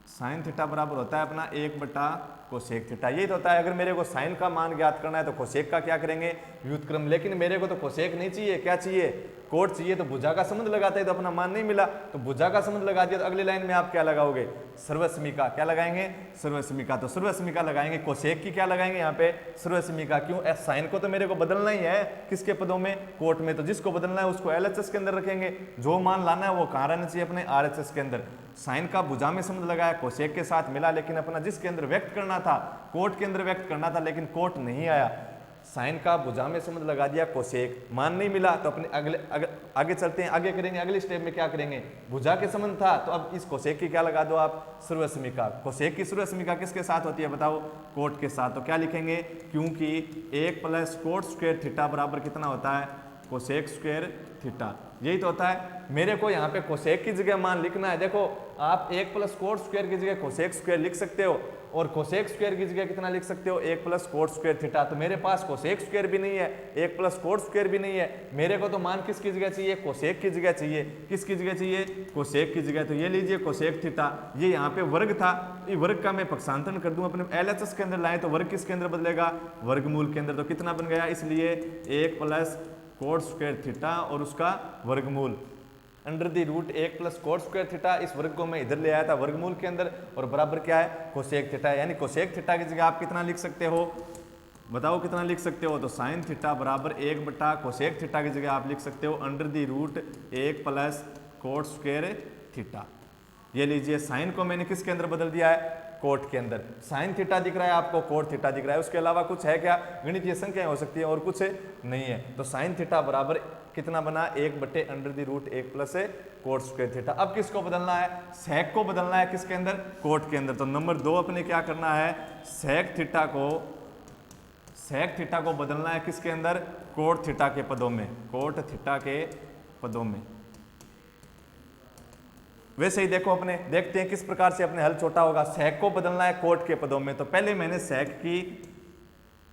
साइन थीटा बराबर होता है अपना 1 बटा कोसेक थीटा। यही तो होता है। अगर मेरे को साइन का मान ज्ञात करना है तो कोसेक का क्या करेंगे? व्युत्क्रम। लेकिन मेरे को तो कोसेक नहीं चाहिए, क्या चाहिए? कोट चाहिए। तो भुजा का संबंध लगाते हैं तो अपना मान नहीं मिला, तो भुजा का संबंध लगा दिया। तो अगली लाइन में आप क्या लगाओगे? सर्वसमीका। क्या लगाएंगे? सर्वसमीका। तो सर्वसमीका लगाएंगे, कोसेक की क्या लगाएंगे यहाँ पे? सर्वसमीका। क्यों? साइन को तो मेरे को बदलना ही है, किसके पदों में? कोट में। तो जिसको बदलना है उसको LHS के अंदर रखेंगे, जो मान लाना है वो कहाँ रहना चाहिए? अपने RHS के अंदर। साइन का भुजा में संबंध लगाया, कोसेक के साथ मिला, लेकिन अपना जिसके अंदर व्यक्त करना था, कोट के अंदर व्यक्त करना था, लेकिन कोट नहीं आया। साइन का भुजा में संबंध लगा दिया, कोसेक, मान नहीं मिला, तो अपने आगे चलते हैं, आगे करेंगे। अगले स्टेप में क्या करेंगे? भुजा के संबंध था तो अब इस कोसेक की क्या लगा दो आप? सर्वसमीका। कोसेक की सर्वसमीका किसके साथ होती है? बताओ? कोट के साथ। तो क्या लिखेंगे? क्योंकि 1 प्लस कोट स्क्वायर थीटा बराबर कितना होता है? Cosec square theta. यही तो होता है। मेरे को यहाँ पे कोसेक की जगह मान लिखना है। देखो, आप 1 प्लस कोट स्क्वायर की जगह कोसेक स्क्वायर लिख सकते हो, और कोसेक स्क्वायर की जगह कितना लिख सकते हो? 1 प्लस कोट स्क्वायर थीटा। तो मेरे पास कोसेक स्क्वायर भी नहीं है, 1 प्लस कोट स्क्वायर भी नहीं है। मेरे को तो मान किसकी जगह चाहिए? कोसेक की जगह चाहिए। किसकी जगह चाहिए? कोसेक की जगह। तो ये लीजिए कोसेक थीटा, ये यहाँ पे वर्ग था, ये वर्ग का मैं पक्षांतरण कर दूं, अपने LHS के अंदर लाए तो वर्ग किसके अंदर बदलेगा? वर्गमूल के अंदर। तो कितना बन गया? इसलिए 1 प्लस कोट स्क्वायर थीटा और उसका वर्गमूल under the root 1 plus cot square theta. इस वर्ग को मैं इधर ले आया था वर्गमूल के अंदर, और बराबर क्या है? Cosec theta. यानी कोसेक थीटा की जगह आप कितना लिख सकते हो? बताओ कितना लिख सकते हो? तो साइन थीटा बराबर 1 बटा कोसेक थीटा की जगह आप लिख सकते हो under the root 1 plus cot square theta. ये लीजिए, साइन को मैंने किसके अंदर बदल दिया है? कोट के अंदर। साइन थीटा दिख रहा है आपको, कोट थीटा दिख रहा है, उसके अलावा कुछ है क्या? गणितीय संख्याएं हो सकती है और कुछ नहीं है। तो साइन थीटा बराबर कितना बना? 1/√1 प्लस कोट स्क्वायर थीटा। अब किसको बदलना है? सेक को बदलना है, किसके अंदर? कोट के अंदर। तो नंबर 2 अपने क्या करना है? सेक थीटा को बदलना है किसके अंदर? कोट थीटा के पदों में, कोट थीटा के पदों में। वैसे ही देखो, अपने देखते हैं किस प्रकार से अपने हल छोटा होगा। सेक को बदलना है कोट के पदों में, तो पहले मैंने सेक की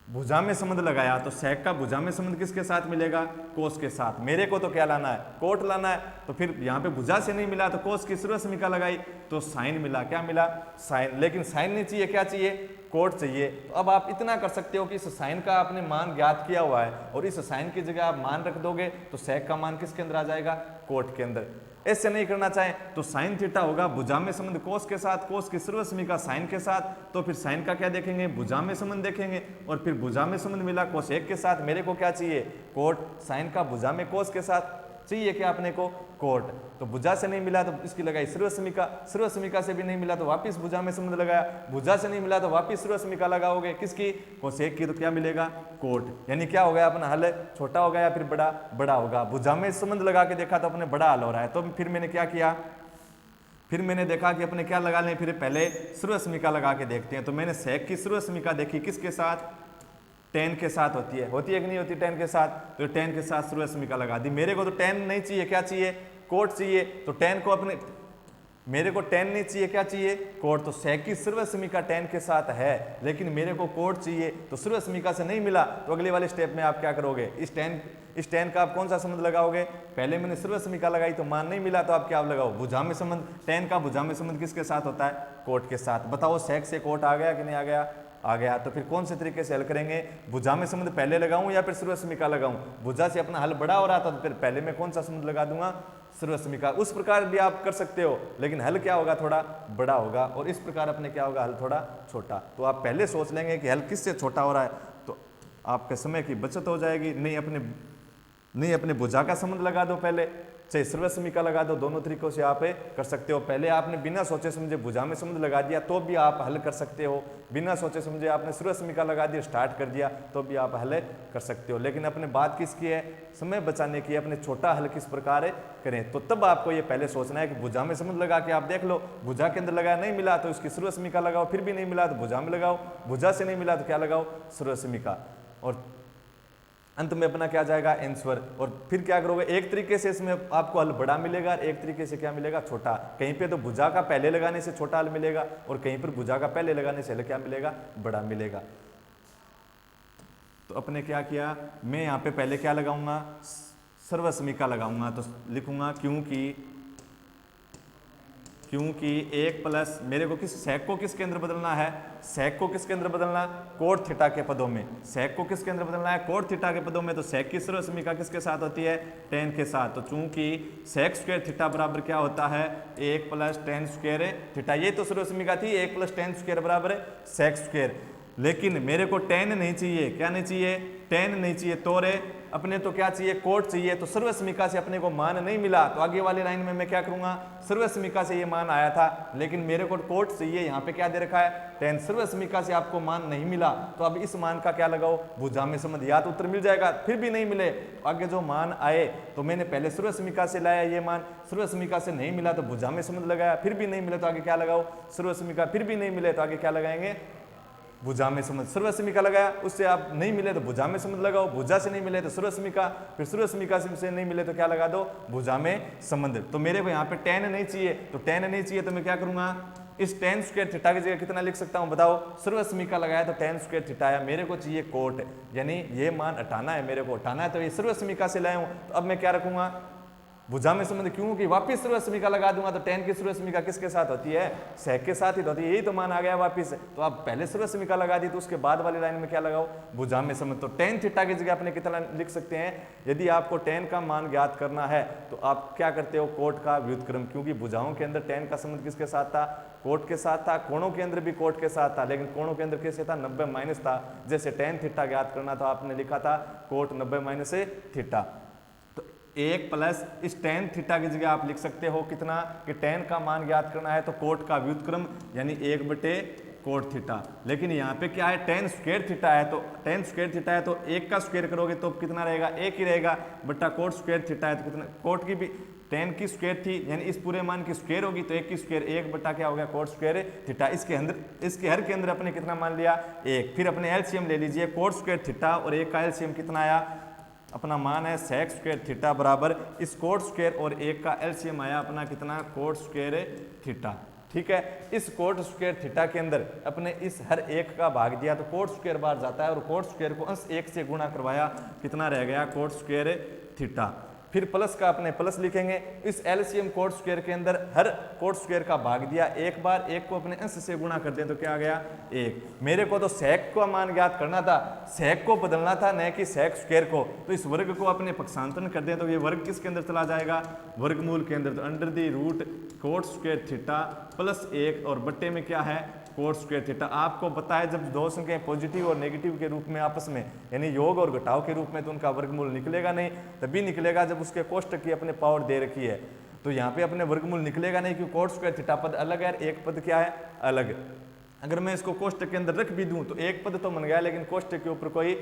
भुजा में संबंध लगाया, तो सेक का भुजा में संबंध किसके साथ मिलेगा? कोस के साथ। मेरे को तो क्या लाना है? कोट लाना है। तो फिर यहाँ पे भुजा से नहीं मिला तो कोस की सर्वसमीका लगाई तो साइन मिला। क्या मिला? साइन। लेकिन साइन नहीं चाहिए, क्या चाहिए? कोट चाहिए। तो अब आप इतना कर सकते हो कि इस साइन का आपने मान ज्ञात किया हुआ है और इस साइन की जगह आप मान रख दोगे तो सेक का मान किसके अंदर आ जाएगा? कोट के अंदर। ऐसे नहीं करना चाहें तो साइन थीटा होगा भुजा में संबंध कोस के साथ, कोस की सर्वसमीका साइन के साथ। तो फिर साइन का क्या देखेंगे? भुजा में संबंध देखेंगे और फिर भुजा में संबंध मिला कोसेक के साथ। मेरे को क्या चाहिए? कोट। साइन का भुजा में कोस के साथ चाहिए क्या अपने को? कोट। तो भुजा से नहीं मिला तो इसकी लगाई सर्वसमीका, सर्वसमीका से भी नहीं मिला तो वापस भुजा में संबंध लगाया, भुजा से नहीं मिला तो वापस सर्वसमीका लगाओगे किसकी? कोसेक की। तो क्या मिलेगा? कोट। यानी क्या हो गया अपना हल? छोटा हो गया या फिर बड़ा? बड़ा होगा। भुजा में संबंध लगा के देखा तो अपने बड़ा हल हो रहा है। तो फिर मैंने क्या किया? फिर मैंने देखा कि अपने क्या लगा लें, फिर पहले सर्वसमीका लगा के देखते हैं। तो मैंने सेक की सर्वसमीका देखी किसके साथ? टेन के साथ होती है कि नहीं होती? टेन के साथ। तो टेन के साथ सर्वसमीका लगा दी। मेरे को तो टेन नहीं चाहिए, क्या चाहिए? कोट चाहिए। तो टेन को अपने, मेरे को टेन नहीं चाहिए, क्या चाहिए? कोट। तो सेक की सर्वसमीका टेन के साथ है लेकिन मेरे को कोट चाहिए, तो सर्वसमीका से नहीं मिला तो अगले वाले स्टेप में आप क्या करोगे? इस टेन का आप कौन सा संबंध लगाओगे? पहले मैंने सर्वसमीका लगाई तो मान नहीं मिला तो आप क्या लगाओ? भुजा में संबंध। टेन का भुजा में संबंध किसके साथ होता है? कोट के साथ। बताओ सेक से कोट आ गया कि नहीं आ गया? आ गया। तो फिर कौन से तरीके से हल करेंगे? भुजा में संबंध पहले लगाऊं या फिर सर्वसमीका लगाऊं? भुजा से अपना हल बड़ा हो रहा था तो फिर पहले मैं कौन सा संबंध लगा दूंगा? सर्वसमीका। उस प्रकार भी आप कर सकते हो लेकिन हल क्या होगा? थोड़ा बड़ा होगा। और इस प्रकार अपने क्या होगा? हल थोड़ा छोटा। तो आप पहले सोच लेंगे कि हल किससे छोटा हो रहा है तो आपके समय की बचत हो जाएगी। नहीं अपने भुजा का संबंध लगा दो पहले, चाहे सर्वसमीका लगा दो, दोनों तरीकों से आप कर सकते हो। पहले आपने बिना सोचे समझे भुजा में संबंध लगा दिया तो भी आप हल कर सकते हो। बिना सोचे समझे आपने सर्वसमीका लगा दिया, स्टार्ट कर दिया तो भी आप हल कर सकते हो। लेकिन अपने बात किसकी है? समय बचाने की। अपने छोटा हल किस प्रकार करें, तो तब आपको ये पहले सोचना है कि भुजा में संबंध लगा के आप देख लो, भुजा के अंदर लगाया नहीं मिला तो इसकी सर्वसमीका लगाओ, फिर भी नहीं मिला तो भुजा में लगाओ, भुजा से नहीं मिला तो क्या लगाओ? सर्वसमीका। और अंत में अपना क्या जाएगा? आंसर। और फिर क्या करोगे? एक तरीके से इसमें आपको हल बड़ा मिलेगा, एक तरीके से क्या मिलेगा? छोटा। कहीं पे तो भुजा का पहले लगाने से छोटा हल मिलेगा और कहीं पर भुजा का पहले लगाने से हल क्या मिलेगा? बड़ा मिलेगा। तो अपने क्या किया? मैं यहाँ पे पहले क्या लगाऊंगा? सर्वसमीका लगाऊंगा। तो लिखूंगा क्योंकि 1 प्लस, मेरे को सेक को किसके अंदर बदलना है? सेक को किसके अंदर बदलना? कोट थीटा के पदों में। सेक को किसके अंदर बदलना है? कोट थीटा के पदों में। तो सेक की सर्वसमीका किसके साथ होती है? टेन के साथ। तो चूंकि सेक स्क्वायर थीटा बराबर क्या होता है? 1 प्लस टेन स्क्वायर थीटा। ये तो सर्वसमीका थी, 1 प्लस टेन स्क्वायर बराबर सेक स्क्वायर। लेकिन मेरे को टेन नहीं चाहिए। क्या नहीं चाहिए? टेन नहीं चाहिए। तो रे अपने तो क्या चाहिए? कोट चाहिए। तो सर्वसमीका से अपने को मान नहीं मिला तो आगे वाली लाइन में मैं क्या करूंगा? सर्वसमीका से ये मान आया था लेकिन मेरे को कोट चाहिए। यहाँ पे क्या दे रखा है? टेन। सर्वसमीका से आपको मान नहीं मिला तो अब इस मान का क्या लगाओ? भुजा में संबंध। या तो उत्तर मिल जाएगा, फिर भी नहीं मिले तो आगे जो मान आए तो मैंने पहले सर्वसमीका से लाया ये मान, सर्वसमीका से नहीं मिला तो भुजा में संबंध लगाया, फिर भी नहीं मिले तो आगे क्या लगाओ? सर्वसमीका। फिर भी नहीं मिले तो आगे क्या लगाएंगे? भुजा में संबंध। सर्वसमीका लगाया, उससे आप नहीं मिले तो भुजा में संबंध लगाओ, भुजा से नहीं मिले तो सर्वसमीका, फिर सर्वसमीका से नहीं मिले तो क्या लगा दो? भुजा में संबंध। तो मेरे को यहाँ पे टेन नहीं चाहिए, तो टेन नहीं चाहिए तो मैं क्या करूंगा? इस टेन स्क्वायर थीटा की जगह कितना लिख सकता हूँ बताओ? सर्वसमीका लगाया तो टेन स्क्वायर थीटा आया। मेरे को चाहिए कोट, यानी ये मान हटाना है, मेरे को हटाना है। तो ये सर्वसमीका से लाया हूँ तो अब मैं क्या रखूंगा? भुजा में संबंध। क्योंकि वापिस सर्वसमीका लगा दूंगा तो टेन की सर्वसमीका किसके साथ होती है? सेक के साथ ही तो होती है। यही तो मान आ गया वापिस। तो आप पहले सर्वसमीका लगा दी तो उसके बाद वाली लाइन में क्या लगाओ? भुजा में संबंध। तो टेन थीटा की जगह अपने कितना लिख सकते हैं? यदि आपको टेन का मान ज्ञात करना है तो आप क्या करते हो? कोट का व्युत्क्रम। क्योंकि भुजाओं के अंदर टेन का संबंध किसके साथ था? कोट के साथ था। कोणों के अंदर भी कोट के साथ था, लेकिन कोणों के अंदर कैसे था? 90 माइनस था। जैसे टेन थीटा ज्ञात करना था आपने लिखा था कोट 90 माइनस थीटा। 1 प्लस इस टेन थीटा की जगह आप लिख सकते हो कितना? कि टेन का मान ज्ञात करना है तो कोट का व्युत्क्रम यानी 1/√1 कोट थीटा। लेकिन यहाँ पे क्या है, टेन स्क्वायर थीटा है, तो टेन स्क्वायर थीटा है तो एक का स्क्वायर करोगे तो कितना रहेगा, एक ही रहेगा, बट्टा कोट स्क्वायर थीटा है तो कितना, कोट की भी टेन की स्क्वायर थी यानी इस पूरे मान की स्क्वायर होगी तो एक की स्क्वायर, एक बट्टा क्या हो गया कोट स्क्वायर थीटा। इसके अंदर, इसके हर के अंदर अपने कितना मान लिया, एक। फिर अपने एलसीएम ले लीजिए, कोट स्क्वायर थीटा और एक का एलसीएम कितना आया, अपना मान है सेक स्क्वायर थीटा बराबर इस कोट स्क्वायर और एक का एलसीएम आया अपना कितना, कोट स्क्वायर थीटा। ठीक है, इस कोट स्क्वायर थीटा के अंदर अपने इस हर एक का भाग दिया तो कोट स्क्वायर बाहर जाता है और कोट स्क्वायर को अंश एक से गुणा करवाया, कितना रह गया, कोट स्क्वायर थीटा। फिर प्लस का अपने प्लस लिखेंगे, इस एलसीएम कोट स्क्वायर के अंदर हर कोट स्क्वायर का भाग दिया एक बार, एक को अपने अंश से गुणा कर दें तो क्या आ गया, एक। मेरे को तो सेक का मान ज्ञात करना था, सेक को बदलना था, न कि सेक स्क्वायर को। तो इस वर्ग को अपने पक्षांतरण कर दें तो ये वर्ग किसके अंदर चला जाएगा, वर्गमूल के अंदर। तो under the root cot square theta plus एक और बट्टे में क्या है, कोट स्क्वायर थीटा। आपको पता है जब दो संख्याएं पॉजिटिव और नेगेटिव के रूप में आपस में यानी योग और घटाव के रूप में तो उनका वर्गमूल निकलेगा नहीं, तभी निकलेगा जब उसके कोष्टक की अपने पावर दे रखी है। तो यहाँ पे अपने वर्गमूल निकलेगा नहीं क्योंकि कोट स्क्वायर थीटा पद अलग है, एक पद क्या है, अलग। अगर मैं इसको कोष्टक के अंदर रख भी दूं तो एक पद तो बन गया लेकिन कोष्टक के ऊपर कोई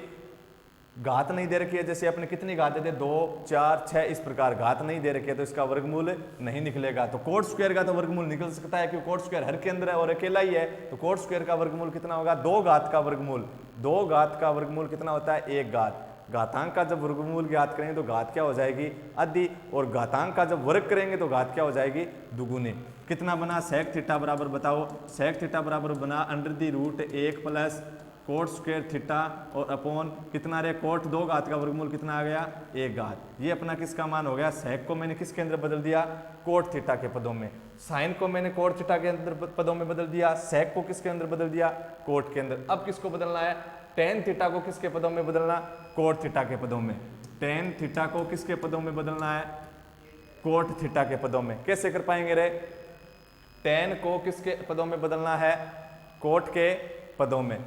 घात नहीं दे रखी है। जैसे अपने कितनी घात देते, 2 4 6 इस प्रकार घात नहीं दे रखी है तो इसका वर्गमूल नहीं निकलेगा। तो कोट स्क्वायर का तो वर्गमूल निकल सकता है क्योंकि कोट स्क्वायर हर के अंदर है और अकेला ही है। तो कोट स्क्वायर का वर्गमूल कितना होगा, 2 घात का वर्गमूल। 2 घात का वर्गमूल कितना होता है, 1 घात। घातांक का जब वर्गमूल ज्ञात करेंगे तो घात क्या हो जाएगी, आधी, और घातांक का जब वर्ग करेंगे तो घात क्या हो जाएगी, दुगुनी। कितना बना, सेक थीटा बराबर बताओ, सेक थीटा बराबर बना under the root 1 plus cot square theta और अपॉन कितना रे, कोट 2 घात का वर्गमूल कितना आ गया, 1 घात। ये अपना किसका मान हो गया, सेक को मैंने किसके अंदर बदल दिया, कोट थीटा के पदों में। साइन को मैंने कोट थीटा के अंदर पदों में बदल दिया, सेक को किसके अंदर बदल दिया, कोट के अंदर। अब किसको बदलना है, टेन थीटा को किसके पदों में बदलना, कोट थीटा के पदों में। टेन थीटा को किसके पदों में बदलना है, कोट थीटा के पदों में। कैसे कर पाएंगे रे, टेन को किसके पदों में बदलना है, कोट के पदों में।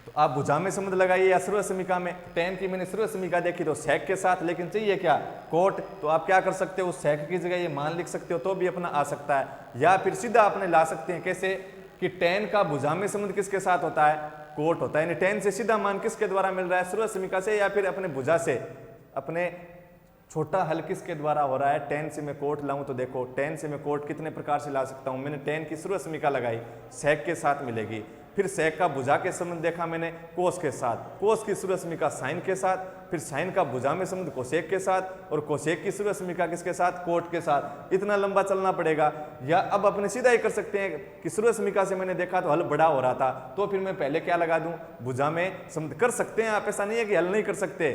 तो आप भुजा में संबंध लगाइए या सर्वसमीका में। टेन की मैंने सर्वसमीका देखी तो सेक के साथ, लेकिन चाहिए क्या, कोट। तो आप क्या कर सकते हो, सेक की जगह ये मान लिख सकते हो तो भी अपना आ सकता है, या फिर सीधा आपने ला सकते हैं। कैसे कि टेन का भुजा में संबंध किसके साथ होता है, कोट होता है। यानी टेन से सीधा मान किसके द्वारा मिल रहा है, सर्वसमीका से, या फिर अपने भुजा से। अपने छोटा हल किसके द्वारा हो रहा है, टेन से मैं कोट लाऊं तो देखो टेन से मैं कोट कितने प्रकार से ला सकता हूं। मैंने टेन की सर्वसमीका लगाई, सेक के साथ मिलेगी। फिर सेक का भुजा के संबंध देखा मैंने कोस के साथ, कोस की सर्वसमीका साइन के साथ, फिर साइन का भुजा में संबंध कोसेक के साथ, और कोसेक की सर्वसमीका किसके साथ, कोट के साथ। इतना लंबा चलना पड़ेगा। या अब अपने सीधा ही कर सकते हैं कि सर्वसमीका से मैंने देखा तो हल बड़ा हो रहा था, तो फिर मैं पहले क्या लगा दूं, भुजा में संबंध। कर सकते हैं आप, ऐसा नहीं है कि हल नहीं कर सकते।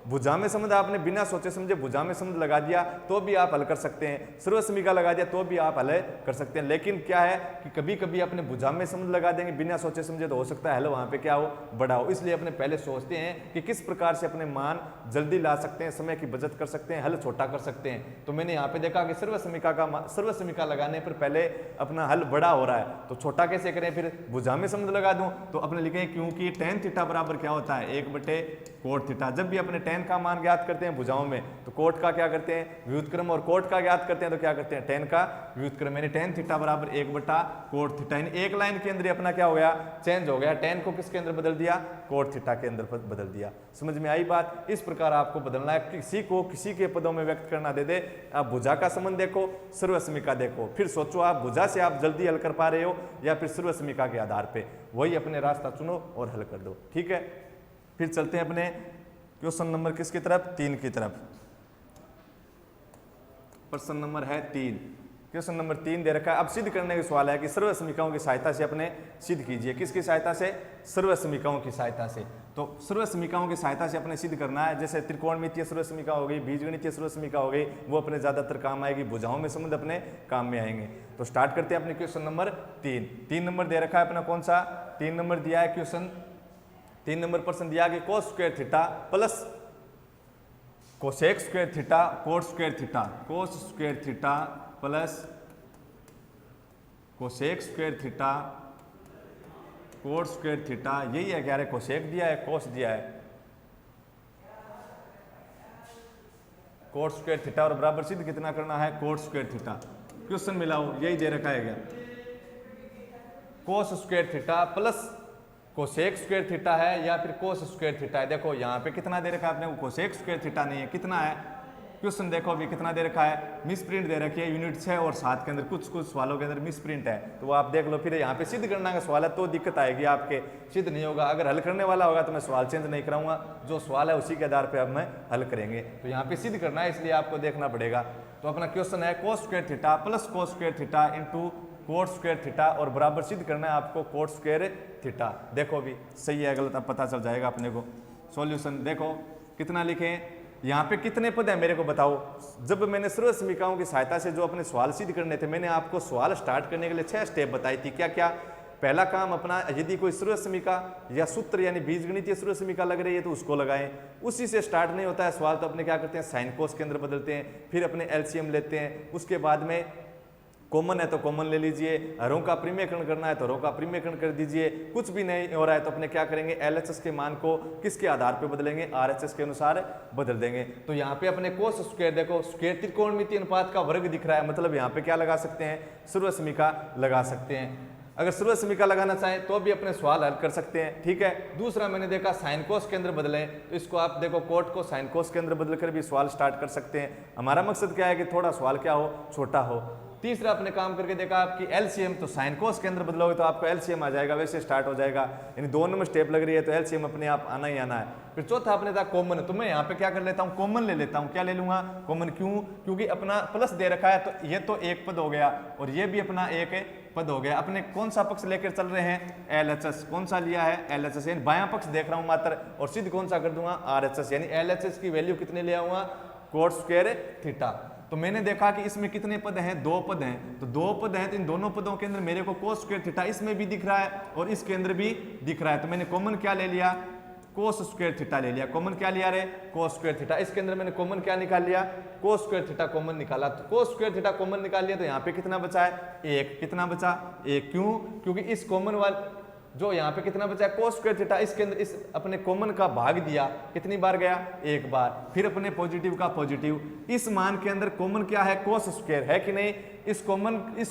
भुजा में संबंध आपने बिना सोचे समझे भुजा में संबंध लगा दिया तो भी आप हल कर सकते हैं, सर्वसमीका लगा दिया तो भी आप हल कर सकते हैं। लेकिन क्या है कि कभी कभी अपने भुजा में संबंध लगा देंगे बिना सोचे समझे तो हो सकता है हल वहां पे क्या हो, बड़ा हो। इसलिए अपने पहले सोचते हैं कि किस प्रकार से अपने मान जल्दी ला सकते हैं, समय की बचत कर सकते हैं, हल छोटा कर सकते हैं। तो मैंने यहाँ पे देखा कि सर्वसमीका लगाने पर पहले अपना हल बड़ा हो रहा है, तो छोटा कैसे करें, फिर भुजा में संबंध लगा दूं तो अपने लिखें क्योंकि टेन थीटा बराबर क्या होता है, 1/कोट थीटा। जब भी अपने टेन का मान ज्ञात करते हैं भुजाओं में तो कोट का क्या करते हैं, व्युत्क्रम, और कोट का ज्ञात करते हैं तो क्या करते हैं, टेन का व्युत्क्रम। यानी टेन थीटा बराबर 1/कोट थीटा। यानी एक लाइन के अंदर अपना क्या हो गया, चेंज हो गया, टेन को किसके अंदर बदल दिया, कोट थीटा के अंदर बदल दिया। समझ में आई बात। इस प्रकार आपको बदलना है, किसी को किसी के पदों में व्यक्त करना दे दे। आप भुजा का संबंध देखो, सर्वसमीका देखो, फिर सोचो आप भुजा से आप जल्दी हल कर पा रहे हो या फिर सर्वसमीका के आधार पे, वही अपने रास्ता चुनो और हल कर दो। ठीक है, फिर चलते हैं अपने क्वेश्चन नंबर किसकी तरफ, 3 की तरफ। प्रश्न नंबर है 3। क्वेश्चन नंबर 3 दे रखा है। अब सिद्ध करने का सवाल है कि सर्वसमीकाओं की सहायता से अपने सिद्ध कीजिए। किसकी सहायता से, सर्वसमीकाओं की सहायता से। तो सर्वसमीकाओं की सहायता से अपने सिद्ध करना है। जैसे त्रिकोणमितीय सर्वसमीका हो गई, बीजगणितीय सर्वसमीका हो गई, वो अपने ज्यादातर काम आएगी, भुजाओं में संबंध अपने काम में आएंगे। तो स्टार्ट करते हैं अपने क्वेश्चन नंबर 3। 3 नंबर दे रखा है अपना कौन सा, 3 नंबर दिया है क्वेश्चन, 3 नंबर प्रश्न दिया कि cos square theta plus cosec square theta coat square theta, cos square theta plus cosec square theta coat square theta, यही है क्या रे, कोसेक दिया है, कोस दिया है, कोट स्क्वायर थीटा और बराबर सिद्ध कितना करना है, कोट स्क्वायर थीटा। क्वेश्चन मिलाओ, यही दे रखा है क्या, cos square theta plus cosec square theta है या फिर कोस स्क्वायर थीटा है। देखो यहाँ पे कितना दे रखा है आपने को, कोसेक स्क्वायर थीटा नहीं है, कितना है क्वेश्चन देखो अभी कितना दे रखा है, मिस प्रिंट दे रखी है यूनिट 6 और 7 के अंदर, कुछ कुछ सवालों के अंदर मिस प्रिंट है, तो वो आप देख लो। फिर यहाँ पे सिद्ध करना का सवाल है तो दिक्कत आएगी आपके, सिद्ध नहीं होगा। अगर हल करने वाला होगा तो मैं सवाल चेंज नहीं कराऊंगा, जो सवाल है उसी के आधार पर अब मैं हल करेंगे। तो यहाँ पे सिद्ध करना है इसलिए आपको देखना पड़ेगा। तो अपना क्वेश्चन है cos square theta plus cos square theta into coat square theta और बराबर सिद्ध करना है आपको कोट स्क्वायर थीटा। देखो अभी सही है गलत अब पता चल जाएगा अपने को। सॉल्यूशन देखो कितना लिखे, यहाँ पे कितने पद है मेरे को बताओ। जब मैंने सर्व समीकरणों की सहायता से जो अपने सवाल सिद्ध करने थे, मैंने आपको सवाल स्टार्ट करने के लिए 6 स्टेप बताई थी। क्या क्या? पहला काम अपना, यदि कोई सर्व समीका या सूत्र यानी बीजगणितीय सर्व समीका लग रही है तो उसको लगाएं। उसी से स्टार्ट नहीं होता है सवाल तो अपने क्या करते हैं, साइन कोस के अंदर बदलते हैं, फिर अपने एलसीएम लेते हैं। उसके बाद में कॉमन है तो कॉमन ले लीजिए, हरों का प्रीमियकरण करना है तो हरों का प्रीमियकरण कर दीजिए। कुछ भी नहीं हो रहा है तो अपने क्या करेंगे, एलएचएस के मान को किसके आधार पे बदलेंगे, आरएचएस के अनुसार बदल देंगे। तो यहाँ पे अपने कोस स्क्वायर देखो, स्क्वायर त्रिकोणमितीय अनुपात का वर्ग दिख रहा है, मतलब यहाँ पे क्या लगा सकते हैं, सर्व समीका लगा सकते हैं। अगर सर्व समीका लगाना चाहें तो भी अपने सवाल हल कर सकते हैं। ठीक है। दूसरा मैंने देखा साइन कोस के अंदर बदलें, तो इसको आप देखो कोट को साइन कोस के अंदर बदल कर भी सवाल स्टार्ट कर सकते हैं। हमारा मकसद क्या है कि थोड़ा सवाल क्या हो, छोटा हो। तीसरा अपने काम करके देखा आपकी एलसीएम, तो साइन कोस के अंदर बदलोगे तो आपको एलसीएम आ जाएगा, वैसे स्टार्ट हो जाएगा। यानी 2 नंबर स्टेप लग रही है तो एलसीएम अपने आप आना ही आना है। फिर चौथा अपने था कॉमन, तो मैं यहाँ पे क्या कर लेता हूँ, कॉमन ले लेता हूँ। क्या ले लूंगा, कॉमन। क्यों? क्योंकि अपना प्लस दे रखा है तो ये तो एक पद हो गया और ये भी अपना एक पद हो गया। अपने कौन सा पक्ष लेकर चल रहे हैं, एलएचएस। कौन सा लिया है, एलएचएस, यानी बायां पक्ष देख रहा हूं मात्र, और सिद्ध कौन सा कर दूंगा, आरएचएस। यानी एलएचएस की वैल्यू कितने ले आऊंगा, कोट स्क्वायर थीटा। तो मैंने देखा कि इसमें कितने पद हैं, 2 पद हैं, तो 2 पद हैं तो इन दोनों पदों के अंदर मेरे को कोस स्क्वायर थीटा इसमें भी दिख रहा है और इसके अंदर भी दिख रहा है। तो मैंने कॉमन क्या ले लिया, कोस स्क्वायर थीटा ले लिया। कॉमन क्या लिया रे, कोस स्क्वायर थीटा। इसके अंदर मैंने कॉमन क्या निकाल लिया, कोस स्क्वायर थीटा कॉमन निकाला। तो कोस स्क्वायर थीटा कॉमन निकाल लिया तो यहाँ पे कितना बचा है, 1। कितना बचा, 1। क्यों? क्योंकि इस कॉमन वाले जो यहाँ पे कितना बचा है, कोस स्क्वायर थीटा, इसके अंदर इस अपने कॉमन का भाग दिया, कितनी बार गया, 1 बार। फिर अपने पॉजिटिव का पॉजिटिव, इस मान के अंदर कॉमन क्या है, कोस स्क्वायर है कि नहीं। इस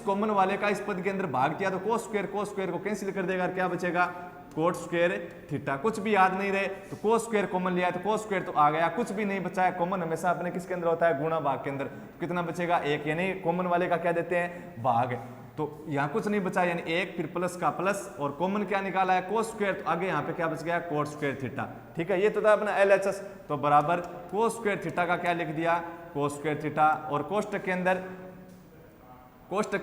कॉमन वाले का इस पद के अंदर भाग दिया तो कोस स्क्वायर को कैंसिल कर देगा, क्या बचेगा, कोट स्क्वायर थीटा। कुछ भी याद नहीं रहे तो कोस स्क्वायर कॉमन लिया है तो कोस स्क्वायर तो आ गया, कुछ भी नहीं बचा है। कॉमन हमेशा अपने किसके अंदर होता है, गुणा भाग के अंदर। कितना बचेगा, 1। यानी कॉमन वाले का क्या देते हैं, भाग। तो यहाँ कुछ नहीं बचा, यानी 1, फिर प्लस का प्लस, और कॉमन क्या निकाला है, कोस स्क्वायर, तो आगे यहाँ पे क्या बच गया, कोट स्क्वायर थीटा। ठीक है, ये तो था अपना एलएचएस। तो बराबर कोस स्क्वायर थीटा का क्या लिख दिया, कोस स्क्वायर थीटा। और कोष्टक के